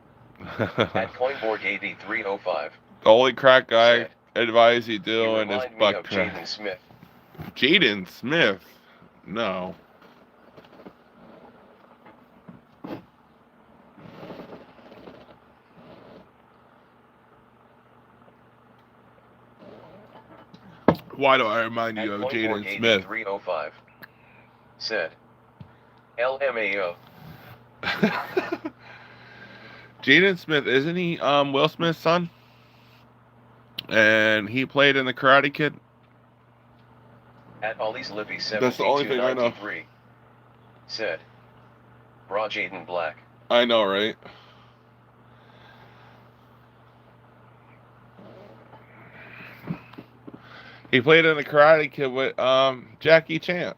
At Coinborg 8305. The only crack guy Said. advise you You doing is remind me butt of crack. Jaden Smith. Jaden Smith? No. Why do I remind At you of Coinborg Jaden Smith? 8305. Said. LMAO. Jaden Smith, isn't he Will Smith's son? And he played in the Karate Kid? At Ollie's Lippy That's the only thing I know. 7293. Said. Bra Jaden Black. I know, right? He played in the Karate Kid with Jackie Chan.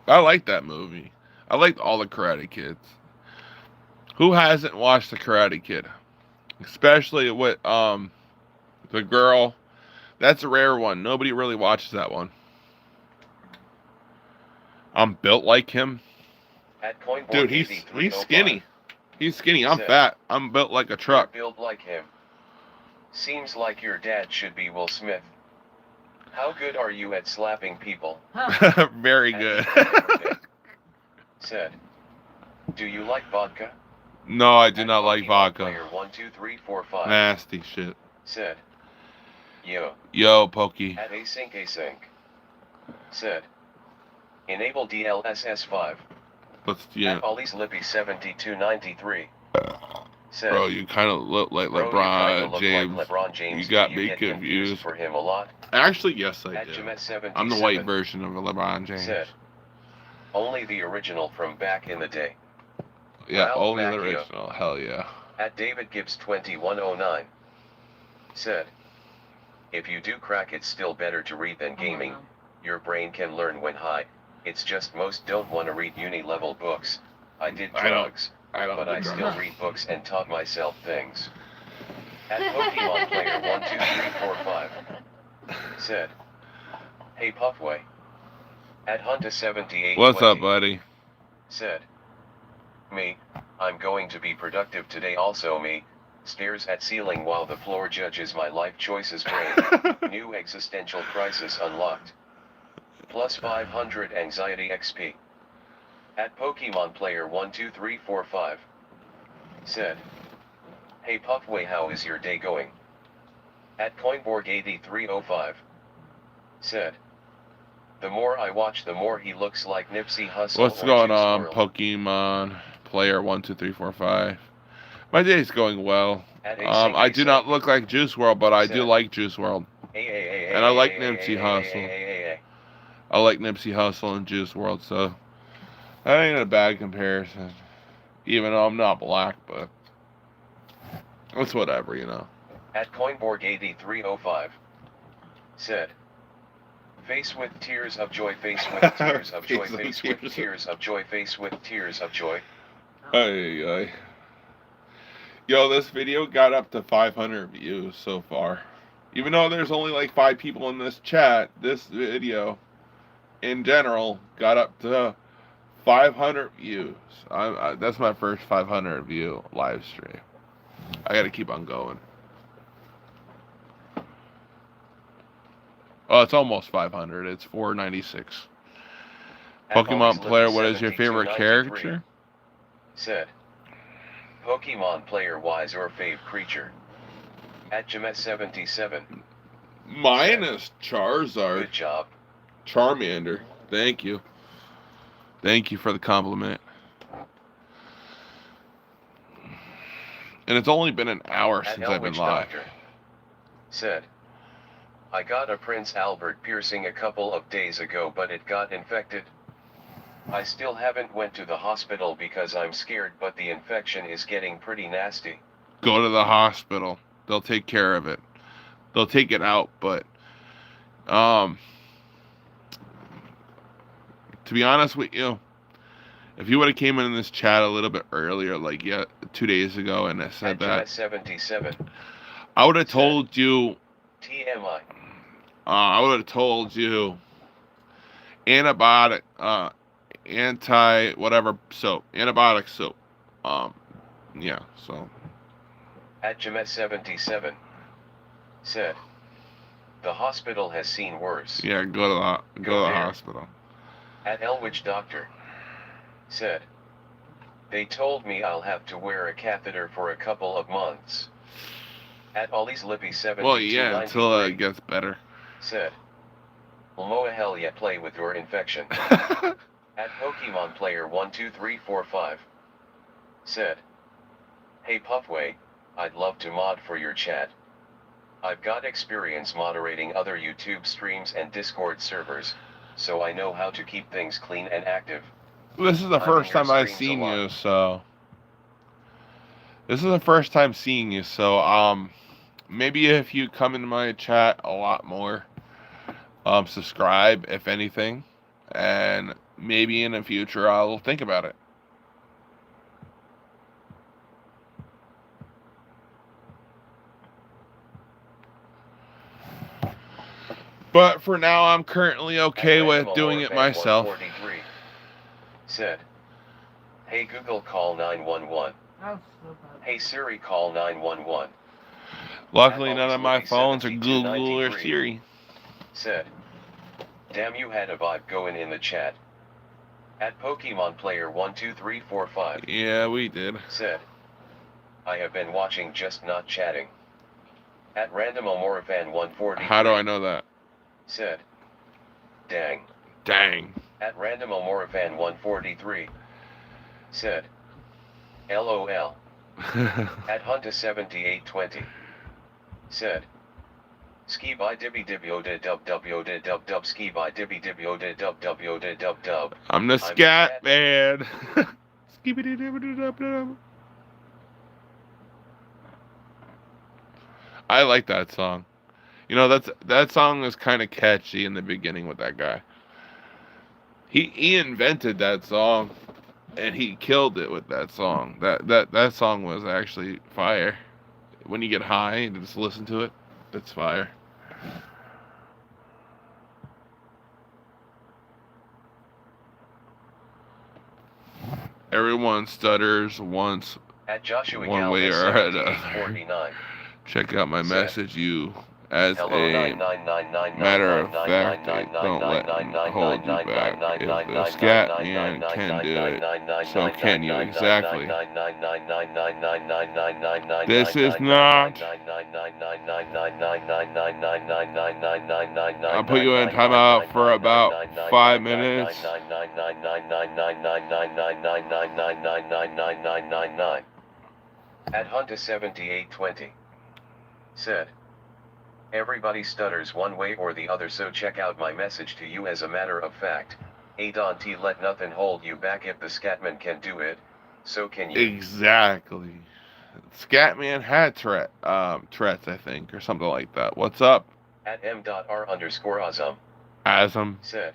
I like that movie. I liked all the Karate Kids. Who hasn't watched the Karate Kid? Especially with the girl. That's a rare one. Nobody really watches that one. I'm built like him. At Coinborg Dude, he's 8305. skinny. He's skinny. I'm Sick. fat. I'm built like a truck. Build like him. Seems like your dad should be Will Smith. How good are you at slapping people? Very At good. Ethan Said. Do you like vodka? No, I do At not like Pokemon vodka. Player 12345. Nasty shit. Said. Yo. Yo, Pokey. At Async. Said. Enable DLSS5. Let's, yeah. At Ollie's Lippy 7293. Said. Bro, you kind of look like Bro, you kinda LeBron look James. Like LeBron James. You got Do me get confused. for him a lot. Actually, yes, I At do. Jamet 77. I'm the white version of LeBron James. Said. Only the original from back in the day. Yeah, Ralph only the Macchio. original. Hell yeah. At David Gibbs 2109. Said. If you do crack, it's still better to read than gaming. Your brain can learn when high. It's just most don't want to read uni-level books. I did I don't- drugs, I don't but I do still drugs. read books and taught myself things. At Pokemon Player 12345. Said. Hey Puffway. At Hunta 78. What's up, buddy? Said. Me, I'm going to be productive today. Also me, stares at ceiling while the floor judges my life choices brain. New existential crisis unlocked. Plus 500 anxiety XP. At Pokemon Player 12345. Said. Hey Puffway, how is your day going? At Coinborg 8305. Said. The more I watch, the more he looks like Nipsey Hussle. What's or going Juice on, WRLD. Pokemon Player 12345? My day's going well. At I do not look like Juice World, but I do Said. like Juice World. Hey, And I like Nipsey Hussle. I like Nipsey Hussle and Juice WRLD, so that ain't a bad comparison. Even though I'm not black, but it's whatever, you know. At Coinborg8305 said, face with tears of joy, face with tears of joy, face with tears of joy, face with tears of joy. Ay. Yo, this video got up to 500 views so far. Even though there's only like 5 people in this chat, this video in general got up to 500 views. That's my first 500 view live stream. I gotta keep on going. Oh, it's almost 500. It's 496. Pokemon player, what is your favorite character? Said, Pokemon player wise or fave creature. At Jamet77. Mine is Charizard. Good job. Charmander. Thank you. Thank you for the compliment. And it's only been an hour since I've been live. Said, I got a Prince Albert piercing a couple of days ago, but it got infected. I still haven't went to the hospital because I'm scared, but the infection is getting pretty nasty. Go to the hospital. They'll take care of it. They'll take it out, but to be honest with you, if you would have came in this chat a little bit earlier, like 2 days ago, and I said that, 77. I would have told you. TMI. I would have told you antibiotic, antibiotic soap. Yeah. So. At Jamet77 said, the hospital has seen worse. Yeah, go to the hospital. At Elwich Doctor said, they told me I'll have to wear a catheter for a couple of months. At Ollie's Lippy 7. Well, yeah, until it gets better. Said, Moa hell yeah, play with your infection. At Pokemon player 12345 said, hey Puffway, I'd love to mod for your chat. I've got experience moderating other YouTube streams and Discord servers, so I know how to keep things clean and active. This is the first time I've seen you, so. This is the first time seeing you, so maybe if you come into my chat a lot more, subscribe if anything, and maybe in the future I'll think about it. But for now, I'm currently okay with doing it myself. Said, hey Google, call 911. Hey Siri, call 911. Luckily, none of my phones are Google or Siri. Said, damn, you had a vibe going in the chat. At Pokemon player 12345. Yeah, we did. Said, I have been watching, just not chatting. At Random Omorifan 140. How do I know that? Said, dang. Dang. At Random Omorifan 143. Said, LOL. At Hunta 7820. Said, ski by dibby dibby ode dub dub ode dub dub ski by dibby dibby ode dub dub ode dub dub. I'm the scat man. Skibidi dibby dub dub. I like that song. You know, that song is kind of catchy in the beginning with that guy. He invented that song, and he killed it with that song. That song was actually fire. When you get high and just listen to it, it's fire. Everyone stutters once, at Joshua one way or another. 49. Check out my message, you. As a matter of fact, they don't let me hold you back. If the scat man can do it, so can you exactly. This is not. I'll put you in timeout for about 5 minutes. At Hunta 7820 said, Everybody stutters one way or the other, so check out my message to you as a matter of fact. Adon T, let nothing hold you back. If the Scatman can do it, so can you. Exactly. Scatman had Tourette's, I think, or something like that. What's up, At m.r_azum Asm? said,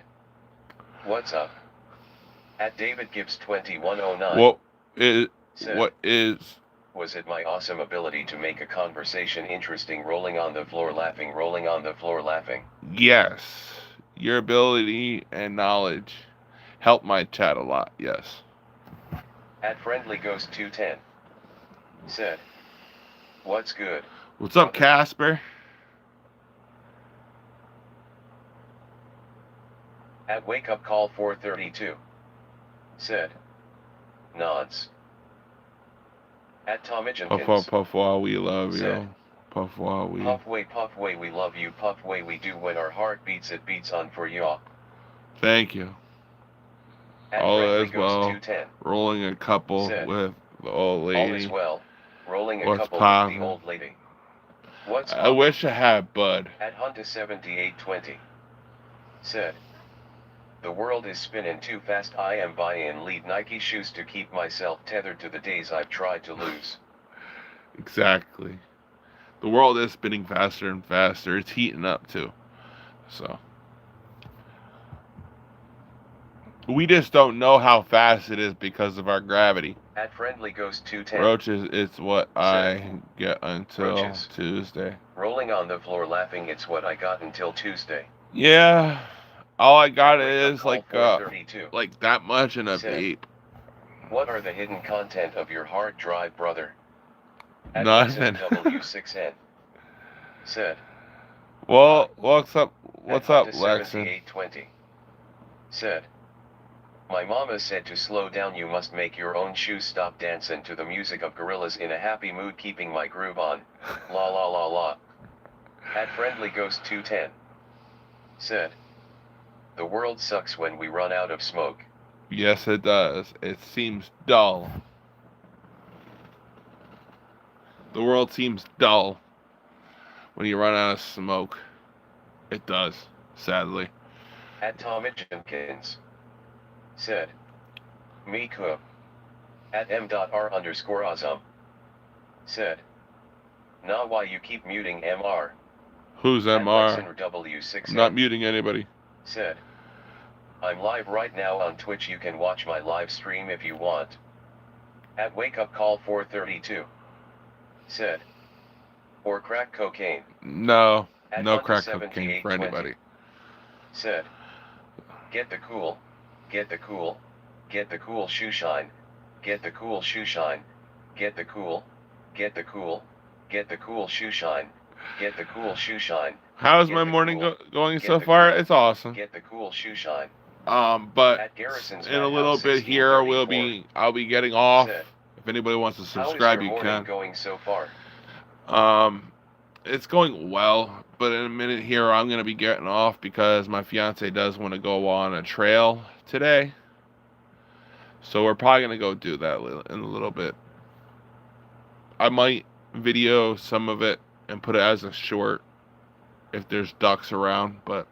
what's up? At David Gibbs 2109 What is? said, What is? was it my awesome ability to make a conversation interesting? Rolling on the floor laughing, rolling on the floor laughing. Yes. Your ability and knowledge help my chat a lot. Yes. At Friendly Ghost 210 said, what's good? What's up, Casper? At Wake Up Call 432 said, nods. At Tom Puff, puff, while we love you. said, Puff, while we. Puffway, we love you. Puffway, we do. When our heart beats, it beats on for y'all. Thank you. At All Friendly is Ghost well. 210 Rolling a couple said, with the old all is lady. well. Rolling a What's couple poppin'? with the old lady. What's I wish I had Bud. At Hunter 7820 said, the world is spinning too fast. I am buying lead Nike shoes to keep myself tethered to the days I've tried to lose. Exactly. The world is spinning faster and faster. It's heating up too. So we just don't know how fast it is because of our gravity. At Friendly Ghost 210 Roaches, it's what I get until Roaches. Tuesday. rolling on the floor laughing, it's what I got until Tuesday. Yeah. All I got Wake Up is Call like 432 that much in a said, vape. what are the hidden content of your hard drive, brother? At Nothing. W6N said, Well, what's up? What's at up, Hunter Lexin? 7820 said, my mama said to slow down, you must make your own shoes. Stop dancing to the music of gorillas. In a happy mood, keeping my groove on. La la la la. At Friendly Ghost 210 said, the world sucks when we run out of smoke. Yes, it does. It seems dull. The world seems dull when you run out of smoke. It does, sadly. At Tommy Jenkins said, me cook. At m.r_azum said, nah, why you keep muting MR? Who's At MR? W6N I'm not muting anybody. said, I'm live right now on Twitch. You can watch my live stream if you want. At Wake Up Call 432 said, or crack cocaine. No, At no Hunter crack cocaine for 7820 anybody. said, get the cool, get the cool, get the cool shoe shine, get the cool shoe shine, get the cool, get the cool, get the cool shoe shine, get the cool shoe shine. How's Get my the morning cool. going Get so the far? cool. It's awesome. Get the cool shoe shine. But At Garrison's in a Madhouse little bit here, 1634 I'll be getting off. said, If anybody wants to how is subscribe, your you morning can. going so far? It's going well, but in a minute here, I'm gonna be getting off because my fiance does want to go on a trail today. So we're probably gonna go do that in a little bit. I might video some of it and put it as a short if there's ducks around, but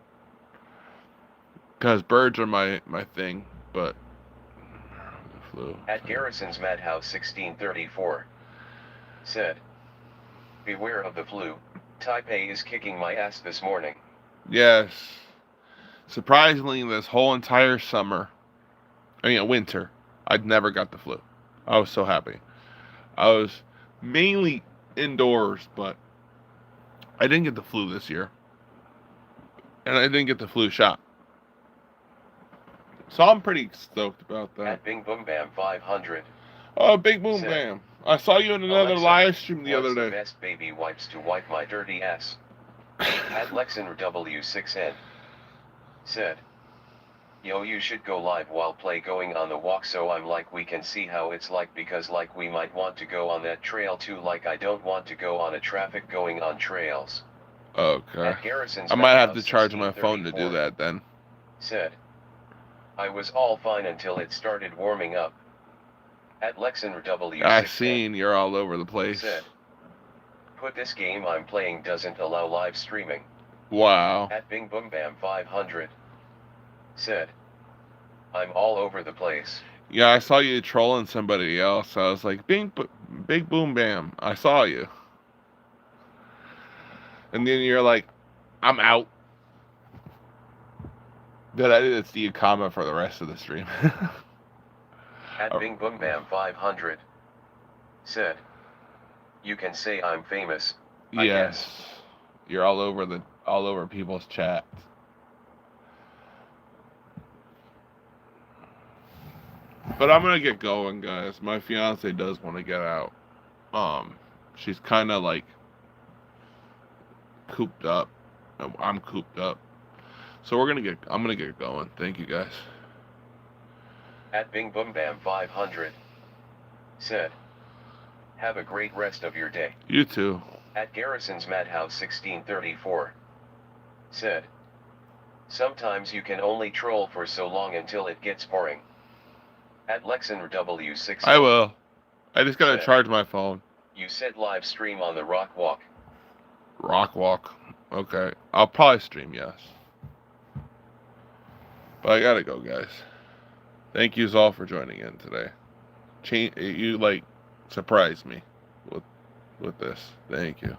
because birds are my thing, but flu. At Garrison's Madhouse 1634 said, beware of the flu. Taipei is kicking my ass this morning. Yes. Surprisingly, this whole entire summer, winter, I'd never got the flu. I was so happy. I was mainly indoors, but I didn't get the flu this year. And I didn't get the flu shot. So I'm pretty stoked about that. At Bing Boom Bam 500. Oh, big boom Said, bam. I saw you in another Alexa, live stream the what's other the day. best baby wipes to wipe my dirty ass? At Lexin W6N said, yo, you should go live while play going on the walk, so I'm like, we can see how it's like, because like we might want to go on that trail too, like I don't want to go on a traffic going on trails. Okay. At Garrison's I might have to Madhouse charge my phone to do 1634 that then. said, I was all fine until it started warming up. At Lexin W6N I seen you're all over the place. said, put this game I'm playing doesn't allow live streaming. Wow. At Bing Boom Bam 500 said, I'm all over the place. Yeah, I saw you trolling somebody else. I was like, Big Boom Bam, I saw you. And then you're like, I'm out. But I didn't see a comment for the rest of the stream. At Bing Boom Bam 500 said, you can say I'm famous. I Yes. guess. You're all over people's chats. But I'm gonna get going, guys. My fiance does want to get out. She's kind of like cooped up. I'm cooped up. So I'm gonna get going. Thank you, guys. At Bing Boom Bam 500 said, have a great rest of your day. You too. At Garrison's Madhouse 1634 said, sometimes you can only troll for so long until it gets boring. At Lexan W6 I will. I just gotta Yeah. charge my phone. you said live stream on the Rock Walk. Rock walk. Okay. I'll probably stream, yes. But I gotta go, guys. Thank yous all for joining in today. You surprised me with this. Thank you.